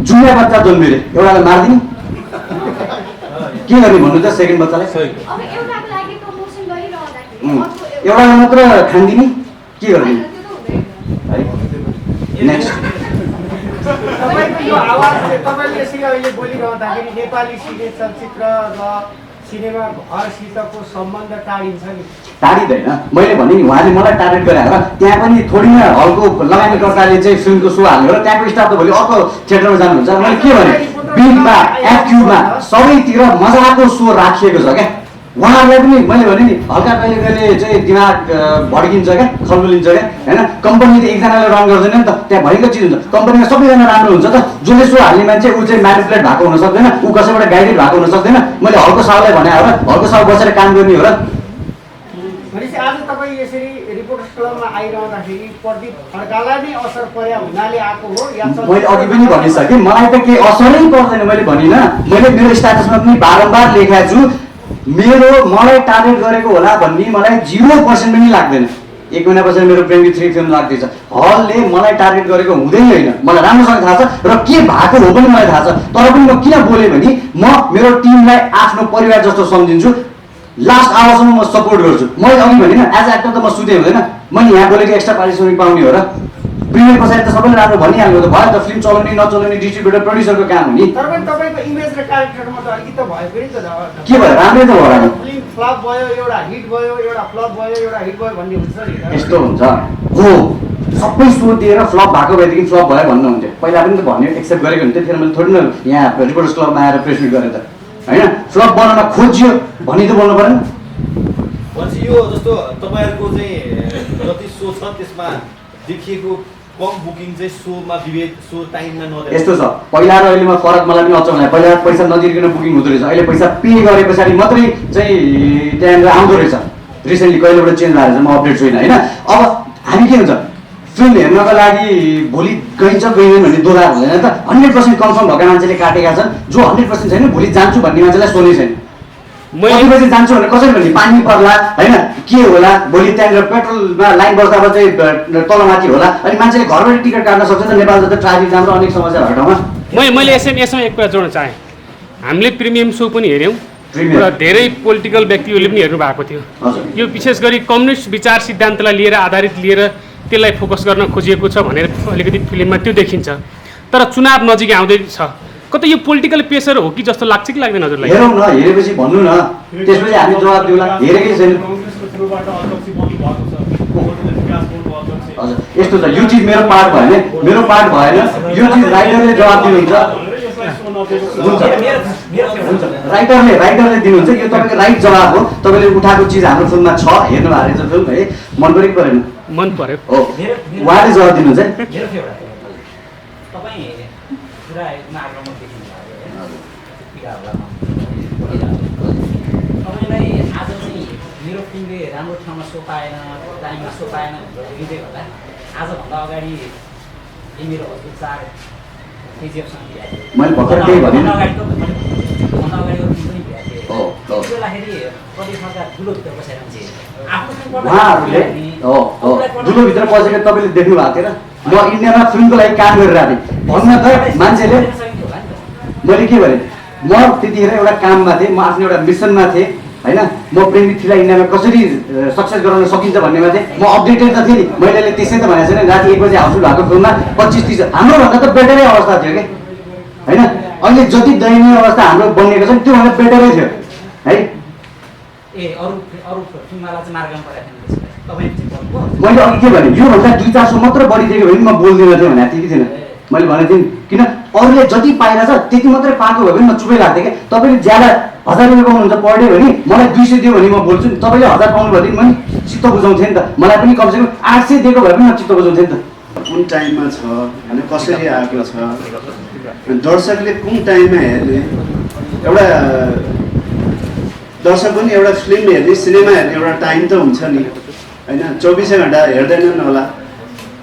जुनिया बच्चा जन्मेरे एउटालाई मारिदिने के गर्ने भन्नु त सेकेन्ड बच्चालाई एउटालाई मात्र खानिदिने के गर्ने नेक्स्ट तपाईँको यो आवाजले तपाईँले यसरी अहिले बोलिरहँदाखेरि नेपाली सिने चलचित्र र सिनेमा घरसितको सम्बन्ध टाढिन्छ नि टाढिँदैन मैले भने नि उहाँले मलाई टार्गेट गरे र त्यहाँ पनि थोरै न हलको लगानीकर्ताले चाहिँ फिल्मको सो हाल्यो र त्यहाँको स्टाफ त भोलि अर्को थिएटरमा जानुहुन्छ मैले के भने बिगमा एफक्युमा सबैतिर मजाको सो राखिएको छ क्या उहाँहरूलाई पनि मैले भने नि हल्का कहिले कहिले चाहिँ दिमाग भड्किन्छ क्या खलबलिन्छ क्या होइन कम्पनीले एकजनाले रन गर्दैन नि त त्यहाँ भएकै चिज हुन्छ कम्पनीमा सबैजना राम्रो हुन्छ त जसले सो हाल्ने मान्छे ऊ चाहिँ म्यानिपुलेट भएको हुन सक्दैन ऊ कसैबाट गाइडेड भएको हुन सक्दैन मैले हल्को साउलाई भने हो र हल्को साउ बसेर काम गर्ने हो र भनेपछि आज तपाईँ यसरी रिपोर्टर्स क्लबमा आइरहँदाखेरि प्रदीप खड्कालाई नै असर पर्या हुनाले आएको हो या मैले अघि पनि भनिसकेँ मलाई त केही असरै पर्दैन मैले भनिनँ मैले मेरो स्ट्याटसमा पनि बारम्बार लेखाएको छु मेरो मलाई टार्गेट गरेको होला भन्ने मलाई 0% पनि लाग्दैन 1 महिना पछि मेरो प्रेमी 3 फिल्म लाग्दैछ हलले मलाई टार्गेट गरेको हुँदै होइन मलाई राम्रोसँग थाहा छ र के भएको हो पनि मलाई थाहा छ तर पनि म किन बोलेँ भने म मेरो टिमलाई आफ्नो परिवार जस्तो सम्झिन्छु लास्ट आवरसम्म म सपोर्ट गर्छु मैले अघि भने एज एक्टर त म सुते हुँदैन मैले यहाँ बोलेको एक्स्ट्रा पारिश्रमिक पाउने हो र प्रिमियर पछाडि त सबैले राम्रो भनिहाल्नु त भयो त फिल्म चलाउने नचलाउने डिस्ट्रिब्युटर प्रड्युसरको काम हो नि तर पनि तपाईँको इमेज र क्यारेक्टरमा त अलिकति भयो पनि त के भयो राम्रै त भयो फिल्म फ्लप भयो एउटा हिट भयो एउटा फ्लप भयो एउटा हिट भयो भन्ने हुन्छ नि यस्तो हुन्छ हो सबै सो दिएर फ्लप भएको भएदेखि फ्लप भयो भन्नुहुन्थ्यो पहिला पनि त भन्यो एक्सेप्ट गरेको हुन्थ्यो त्यतिखेर मैले थोरै न यहाँ रिपोर्टर्स क्लबमा आएर प्रेस मिट गरेँ त होइन फ्लप बनाउन खोजियो भनी त बोल्नु परेन भनेपछि यो जस्तो तपाईँहरूको चाहिँ जति सो छ त्यसमा देखिएको कम बुकिङ चाहिँ सोमा विभेद सो टाइममा नदिएर यस्तो छ पहिला र अहिलेमा फरक मलाई पनि अचम्म लाग्यो पहिला पैसा नदिइकन बुकिङ हुँदो रहेछ अहिले पैसा पे गरे पछाडि मात्रै चाहिँ त्यहाँनिर आउँदो रहेछ रिसेन्टली कहिलेबाट चेन्ज भएको छ म अपडेट छुइनँ होइन। अब हामी के हुन्छ फिल्म हेर्नको लागि भोलि गइन्छ गइँदैन भन्ने दोधार हुँदैन त। 100% कन्फर्म भएका मान्छेले काटेका छन्, जो 100% छैन भोलि जान्छु भन्ने मान्छेलाई सोधै छैन। कति बजी जान्छु भने कसरी भन्ने पानी पर्ला होइन के होला, भोलि त्यहाँनिर पेट्रोलमा लाइन बस्दा चाहिँ तलमाथि होला, अनि मान्छेले घरबाट टिकट काट्न सक्छ त। नेपाल जस्तो ट्राफिक जाम र अनेक समस्या भएको ठाउँमा मैले यसमा एक कुरा जोड्न चाहेँ। हामीले प्रिमियम सो पनि हेऱ्यौँ प्रिमियम। र धेरै पोलिटिकल व्यक्तिहरूले पनि हेर्नु भएको थियो। हजुर। यो विशेष गरी कम्युनिस्ट विचार सिद्धान्तलाई लिएर आधारित लिएर त्यसलाई फोकस गर्न खोजिएको छ भनेर अलिकति फिल्ममा त्यो देखिन्छ। तर चुनाव नजिक आउँदैछ, कतै यो पोलिटिकल प्रेसर हो कि जस्तो लाग्छ कि लाग्दैन हजुरलाई? हेरौँ न, हेरेपछि भन्नु न, त्यसपछि हामी जवाब दिउँला। हेरेकै छैन। कङ्ग्रेसको थ्रुबाट अध्यक्ष बन्नु भएको छ, विकास बोर्डको अध्यक्ष। हजुर यस्तो छ, यो चिज मेरो पार्ट भएन, मेरो पार्ट भएन, यो चिज राइटरले जवाब दिनुहुन्छ। हुन्छ राइटरले दिनुहुन्छ, यो तपाईँको राइट जवाब हो। तपाईँले उठाएको चिज हाम्रो फिल्ममा छ, हेर्नु भएको रहेछ फिल्म है, मन पऱ्यो कि परेन? मन पर्यो। हो उहाँले जवाब दिनुहुन्छ है। मेरो फेभरेट तपाईँ पुरा एकदम आक्रामक देखिनु भएको तपाईँलाई आज चाहिँ मेरो फिल्मले राम्रो ठाउँमा सो पाएन, टाइममा सो पाएन भनेर लिँदै होला। आजभन्दा अगाडि मेरो हजुर 4 केजिएफसँग भेटेँ, मैले भर्खर त्यही भनेँ। भन्दा अगाडिको फिल्म पनि भेटेँ। त्यो बेलाखेरि प्रदेशमा ठुलोभित्र बसेर मान्छे उहाँहरूले दुलोभित्र पसेर तपाईँले देख्नु भएको थिएन। म इन्डियामा फिल्मको लागि काम गरिरहेको थिएँ भन्न त मान्छेले। मैले के भनेँ, म त्यतिखेर एउटा काममा थिएँ, म आफ्नो एउटा मिसनमा थिएँ होइन। म प्रेम पृथ्वीलाई इन्डियामा कसरी सक्सेस गराउन सकिन्छ भन्नेमा थिएँ। म अपडेटेड त थिएँ नि, मैले अहिले त्यसै त भनेको छैन। राति 1 बजी हाउसफुल भएको फिल्ममा 25-30 हाम्रोभन्दा त बेटरै अवस्था थियो कि होइन। अहिले जति दयनीय अवस्था हाम्रो बनिएको छ नि त्योभन्दा बेटरै थियो है। अरू फिल्मलाई चाहिँ मार्गमा पठाइदिनु तपाईँ चाहिँ भन्नुभयो। मैले अघि के भने, योभन्दा 2-400 मात्र बढी दिएको भने म बोल्दिनँ थिएँ भने त्यति थिएन। मैले भनेको थिएँ किन अरूले जति पाइरहेछ त्यति मात्रै पाएको भए पनि म चुपै लाग्थेँ क्या। तपाईँले ज्यादा 1000 रुपियाँ पाउनुहुन्छ पर डे भने मलाई 200 दियो भने म बोल्छु नि। तपाईँले 1000 पाउनु भयो भने मैले चित्त बुझाउँथेँ नि त। मलाई पनि कमसेकम 800 दिएको भए पनि म चित्त बुझाउँथेँ नि त। कुन टाइममा छ होइन, कसरी आएको छ, दर्शकले कुन टाइममा हेर्ने, एउटा दर्शक पनि एउटा फिल्म हेर्ने, सिनेमा हेर्ने एउटा टाइम त हुन्छ नि होइन। 24 घन्टा हेर्दैनन् होला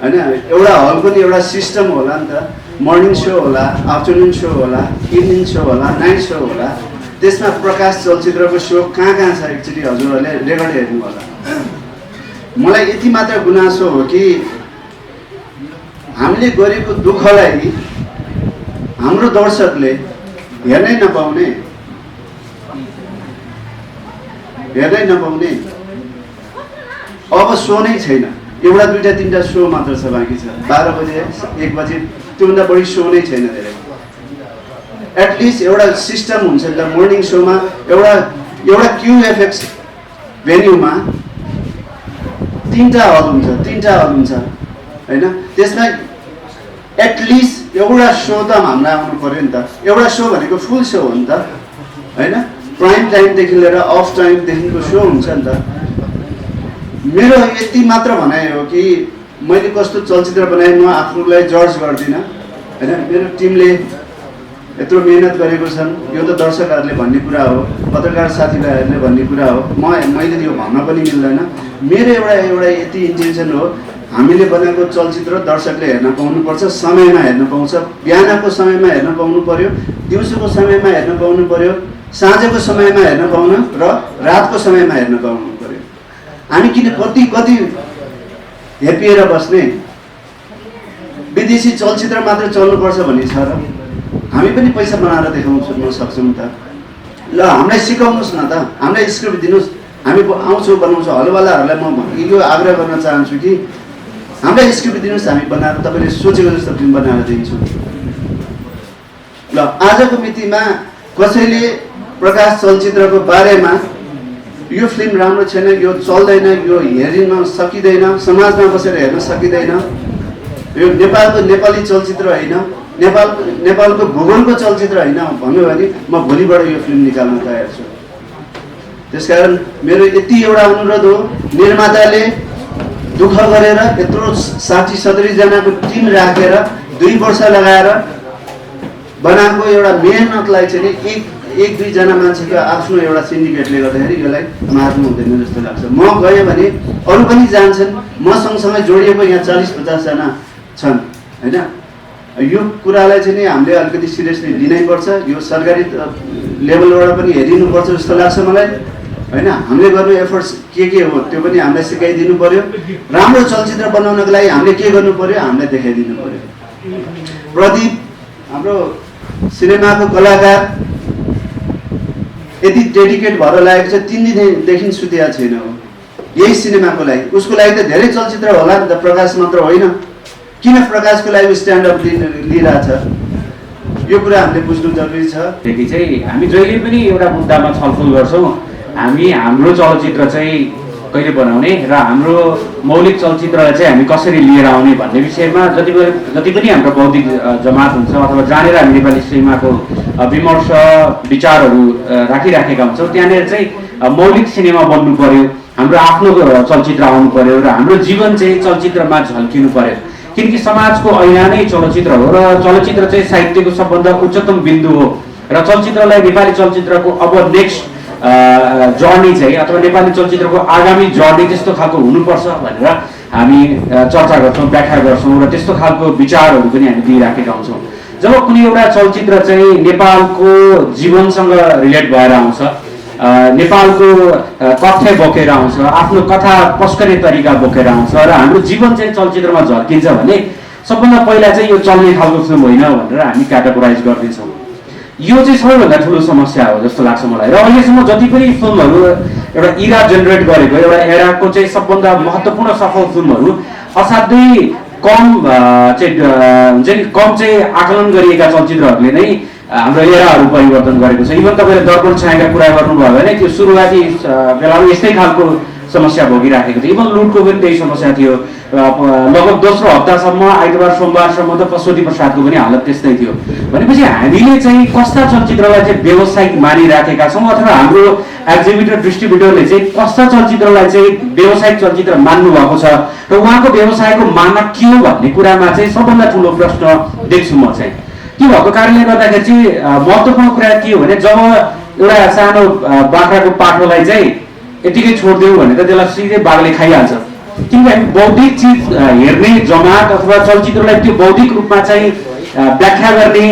होइन। एउटा हल पनि एउटा सिस्टम होला नि त। मर्निङ सो होला, आफ्टरनुन सो होला, इभिनिङ सो होला, नाइट सो होला। त्यसमा प्रकाश चलचित्रको सो कहाँ कहाँ छ एकचोटि हजुरहरूले रेकर्ड हेर्नु होला। मलाई यति मात्र गुनासो हो कि हामीले गरेको दुःखलाई हाम्रो दर्शकले हेर्नै नपाउने अब सो नै छैन। एउटा 2-3टा सो मात्र छ बाँकी छ। 12 बजे 1 बजे त्योभन्दा बढी सो नै छैन धेरै। एटलिस्ट एउटा सिस्टम हुन्छ नि त। मर्निङ सोमा एउटा QFX भेन्यूमा 3टा हल हुन्छ होइन। त्यसमा एटलिस्ट एउटा सो त हाम्रो आउनु पऱ्यो नि त। एउटा सो भनेको फुल सो हो नि त होइन। प्राइम टाइमदेखि लिएर अफ टाइमदेखिको सो हुन्छ नि त। मेरो यति मात्र भनाइ हो कि मैले कस्तो चलचित्र बनाएँ म आफूलाई जज गर्दिनँ होइन। मेरो टिमले यत्रो मेहनत गरेको छन्, यो त दर्शकहरूले भन्ने कुरा हो, पत्रकार साथीभाइहरूले भन्ने कुरा हो। मैले यो भन्न पनि मिल्दैन। मेरो एउटा यति इन्टेन्सन हो, हामीले बनाएको चलचित्र दर्शकले हेर्न पाउनुपर्छ, समयमा हेर्न पाउँछ। बिहानको समयमा हेर्न पाउनु पर्यो, दिउँसोको समयमा हेर्न पाउनु पर्यो, साँझको समयमा हेर्न पाउनु र रातको समयमा हेर्न पाउनु पर्यो। हामी किन कति हेपिएर बस्ने? विदेशी चलचित्र मात्र चल्नुपर्छ भन्ने छ र? हामी पनि पैसा बनाएर देखाउन सक्छौँ त। ल हामीलाई सिकाउनुहोस् न त, हामीलाई स्क्रिप्ट दिनुहोस्, हामी आउँछौँ बनाउँछौँ। हलवालाहरूलाई म यो आग्रह गर्न चाहन्छु कि हामीलाई स्क्रिप्ट दिनुहोस्, हामी बनाएर तपाईँले सोचेको जस्तो फिल्म बनाएर दिन्छौँ। ल आजको मितिमा कसैले प्रकाश चलचित्रको बारेमा यो फिल्म राम्रो छैन, यो चल्दैन, यो हेरिन सकिँदैन, समाजमा बसेर हेर्न सकिँदैन, यो नेपालको नेपाली चलचित्र होइन, नेपालको भूगोलको चलचित्र होइन भन्यो भने म भोलिबाट यो फिल्म निकाल्न तयार छु। त्यसकारण मेरो यति एउटा अनुरोध हो, निर्माताले दुःख गरेर यत्रो 60-70 जनाको टिम राखेर 2 वर्ष लगाएर बनाएको एउटा मेहनतलाई चाहिँ एक दुईजना मान्छेको आफ्नो एउटा सिन्डिकेटले गर्दाखेरि यसलाई मार्नु हुँदैन जस्तो लाग्छ। म गएँ भने अरू पनि जान्छन्, म सँगसँगै जोडिएको यहाँ 40-50 जना छन् होइन। यो कुरालाई चाहिँ नि हामीले अलिकति सिरियसली लिनैपर्छ, यो सरकारी लेभलबाट पनि हेरिनुपर्छ जस्तो लाग्छ मलाई होइन। हामीले गर्नु एफर्ट्स के हो त्यो पनि हामीलाई सिकाइदिनु पर्यो। राम्रो चलचित्र बनाउनको लागि हामीले के गर्नु पर्यो हामीलाई देखाइदिनु पर्यो। प्रदीप हाम्रो सिनेमाको कलाकार यति डेडिकेट भएर लागेको छ, 3 दिनदेखि सुतेको छैन हो यही सिनेमाको लागि। उसको लागि त धेरै चलचित्र होला नि त, प्रकाश मात्र होइन। किन प्रकाशको लागि स्ट्यान्डअप लिइरहेछ यो कुरा हामीले बुझ्नु जरुरी छ। देखि चाहिँ हामी जहिले पनि एउटा मुद्दामा छलफल गर्छौँ, हामी हाम्रो चलचित्र चाहिँ कहिले बनाउने र हाम्रो मौलिक चलचित्रलाई चाहिँ हामी कसरी लिएर आउने भन्ने विषयमा जति पनि हाम्रो बौद्धिक जमात हुन्छ अथवा जानेर हामी नेपाली सिनेमाको विमर्श विचारहरू राखिराखेका हुन्छौँ, त्यहाँनिर चाहिँ मौलिक सिनेमा बन्नु पर्यो, हाम्रो आफ्नो चलचित्र आउनु पर्यो र हाम्रो जीवन चाहिँ चलचित्रमा झल्किनु पर्यो। किनकि समाजको ऐना नै चलचित्र हो र चलचित्र चाहिँ साहित्यको सबभन्दा उच्चतम बिन्दु हो र चलचित्रलाई नेपाली चलचित्रको अब नेक्स्ट जर्नी चाहिँ अथवा नेपाली चलचित्रको आगामी जर्नी त्यस्तो खालको हुनुपर्छ भनेर हामी चर्चा गर्छौँ, व्याख्या गर्छौँ र त्यस्तो खालको विचारहरू पनि हामी दिइराखेका हुन्छौँ। जब कुनै एउटा चलचित्र चाहिँ नेपालको जीवनसँग रिलेट भएर आउँछ, नेपालको तथ्य बोकेर आउँछ, आफ्नो कथा पस्कने तरिका बोकेर आउँछ र हाम्रो जीवन चाहिँ चलचित्रमा झल्किन्छ भने सबभन्दा पहिला चाहिँ यो चल्ने खालको फिल्म होइन भनेर हामी क्याटेगोराइज गरिदिन्छौँ। यो चाहिँ सबैभन्दा ठुलो समस्या हो जस्तो लाग्छ मलाई। र अहिलेसम्म जति पनि फिल्महरू एउटा इरा जेनेरेट गरेको एउटा एराको चाहिँ सबभन्दा महत्त्वपूर्ण सफल फिल्महरू असाध्यै कम चाहिँ आकलन गरिएका चलचित्रहरूले नै हाम्रो एराहरू परिवर्तन गरेको छ। इभन तपाईँले दर्पण छायाका कुरा गर्नुभयो भने त्यो सुरुवाती बेलामा यस्तै खालको समस्या भोगिराखेको थियो। इभन लुटको पनि त्यही समस्या थियो। लगभग दोस्रो हप्तासम्म आइतबार सोमबारसम्म त पशुपति प्रसादको पनि हालत त्यस्तै थियो। भनेपछि हामीले चाहिँ कस्ता चलचित्रलाई चाहिँ व्यावसायिक मानिराखेका छौँ अथवा हाम्रो एक्जिबिटर डिस्ट्रिब्युटरले चाहिँ कस्ता चलचित्रलाई चाहिँ व्यावसायिक चलचित्र मान्नु भएको छ र उहाँको व्यवसायको मानक के हो भन्ने कुरामा चाहिँ सबभन्दा ठुलो प्रश्न देख्छु म चाहिँ। के भएको कारणले गर्दाखेरि चाहिँ महत्त्वपूर्ण कुरा के हो भने जब एउटा सानो बाख्राको पाठोलाई चाहिँ यतिकै छोडिदिउँ भने त त्यसलाई सिधै बाघले खाइहाल्छ। किनकि हामी बौद्धिक चिज हेर्ने जमात अथवा चलचित्रलाई त्यो बौद्धिक रूपमा चाहिँ व्याख्या गर्ने,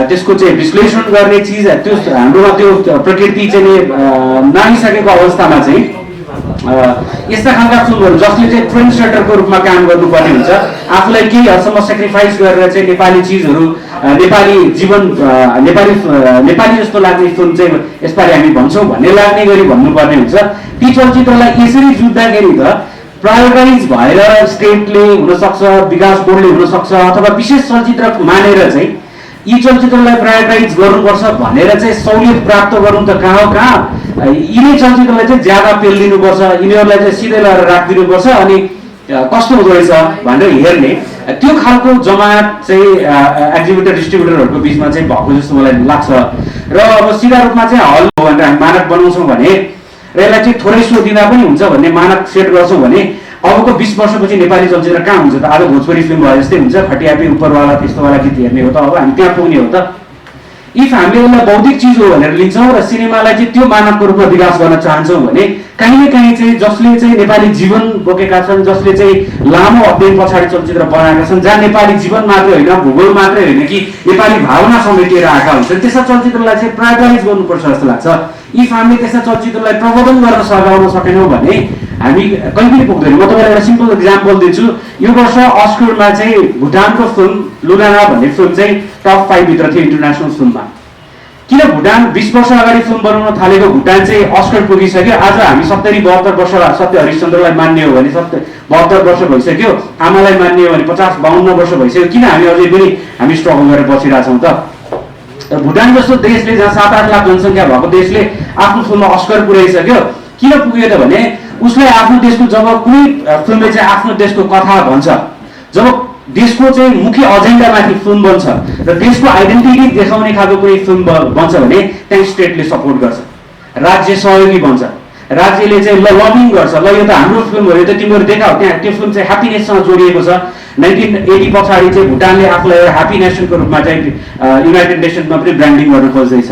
त्यसको चाहिँ विश्लेषण गर्ने चिज त्यो हाम्रोमा त्यो प्रकृति चाहिँ नागिसकेको अवस्थामा चाहिँ यस्ता खालका फिल्महरू जसले चाहिँ ट्रेन्ड सेटरको रूपमा काम गर्नुपर्ने हुन्छ, आफूलाई केही हदसम्म सेक्रिफाइस गरेर चाहिँ नेपाली चिजहरू नेपाली जीवन नेपाली जस्तो लाग्ने फिल्म चाहिँ यसपालि हामी भन्छौँ भन्ने लाग्ने गरी भन्नुपर्ने हुन्छ। ती चलचित्रलाई यसरी जुट्दाखेरि त प्रायोरिटाइज भएर स्टेटले हुनसक्छ, विकास बोर्डले हुनसक्छ अथवा विशेष चलचित्र मानेर चाहिँ यी चलचित्रलाई प्रायोरिटाइज गर्नुपर्छ भनेर चाहिँ सहुलियत प्राप्त गर्नु त कहाँ यिनै चलचित्रलाई चाहिँ ज्यादा पेल दिनुपर्छ, यिनीहरूलाई चाहिँ सिधै लगाएर राखिदिनुपर्छ अनि कस्तो हुँदो रहेछ भनेर हेर्ने त्यो खालको जमात चाहिँ एक्जिबिटर डिस्ट्रिब्युटरहरूको बिचमा चाहिँ भएको जस्तो मलाई लाग्छ। र अब सिधा रूपमा चाहिँ हल भनेर हामी मानक बनाउँछौँ भने र यसलाई चाहिँ थोरै सो दिँदा पनि हुन्छ भन्ने मानक सेट गर्छौँ भने अबको 20 वर्षपछि नेपाली चलचित्र कहाँ हुन्छ त? आज भोजपुरी फिल्म भए जस्तै हुन्छ, खटियापी उपरवाला त्यस्तोवाला गीत हेर्ने हो त? अब हामी त्यहाँ पुग्ने हो त? इफ हामीले यसलाई बौद्धिक चिज हो भनेर लिन्छौँ र सिनेमालाई चाहिँ त्यो मानकको रूपमा विकास गर्न चाहन्छौँ भने कहीँ न कहीँ चाहिँ जसले चाहिँ नेपाली जीवन बोकेका छन्, जसले चाहिँ लामो अध्ययन पछाडि चलचित्र बनाएका छन्, जहाँ नेपाली जीवन मात्रै होइन भूगोल मात्रै होइन कि नेपाली भावना समेटिएर आएका हुन्छन्, त्यस्ता चलचित्रलाई चाहिँ प्रायोरिटाइज गर्नुपर्छ जस्तो लाग्छ। इफ हामीले त्यस्ता चलचित्रलाई प्रबोधन गर्न सघाउन सकेनौँ भने हामी कहीँ पनि पुग्दैनौँ। म तपाईँलाई एउटा सिम्पल इक्जाम्पल दिन्छु। यो वर्ष अस्करमा चाहिँ भुटानको फिल्म लुनाना भन्ने फिल्म चाहिँ टप 5 भित्र थियो इन्टरनेसनल फिल्ममा। किन भुटान 20 वर्ष अगाडि फिल्म बनाउन थालेको भुटान चाहिँ अस्कर पुगिसक्यो। आज हामी 70-72 वर्ष सत्य हरिश्चन्द्रलाई मान्ने हो भने 72 वर्ष भइसक्यो, आमालाई मान्ने हो भने 50-52 वर्ष भइसक्यो। किन हामी अझै पनि हामी स्ट्रगल गरेर बसिरहेछौँ त? भुटान जस्तो देशले जहाँ 7-8 लाख जनसङ्ख्या भएको देशले आफ्नो फिल्ममा अस्कर पुर्याइसक्यो। किन पुग्यो त भने उसले आफ्नो देशको जब कुनै फिल्मले चाहिँ आफ्नो देशको कथा भन्छ, जब देशको चाहिँ मुख्य एजेन्डामाथि फिल्म बन्छ र देशको आइडेन्टिटी देखाउने खालको कुनै फिल्म बन्छ भने त्यहाँ स्टेटले सपोर्ट गर्छ, राज्य सहयोगी बन्छ, राज्यले चाहिँ लबिङ गर्छ। ल यो त हाम्रो फिल्म हो, यो त तिमीहरू देखाऊ। त्यहाँ त्यो फिल्म चाहिँ ह्याप्पिनेससँग जोडिएको छ। 1980 पछाडि चाहिँ भुटानले आफूलाई एउटा ह्याप्पी नेसनको रूपमा चाहिँ युनाइटेड नेसनमा पनि ब्रान्डिङ गर्न खोज्दैछ।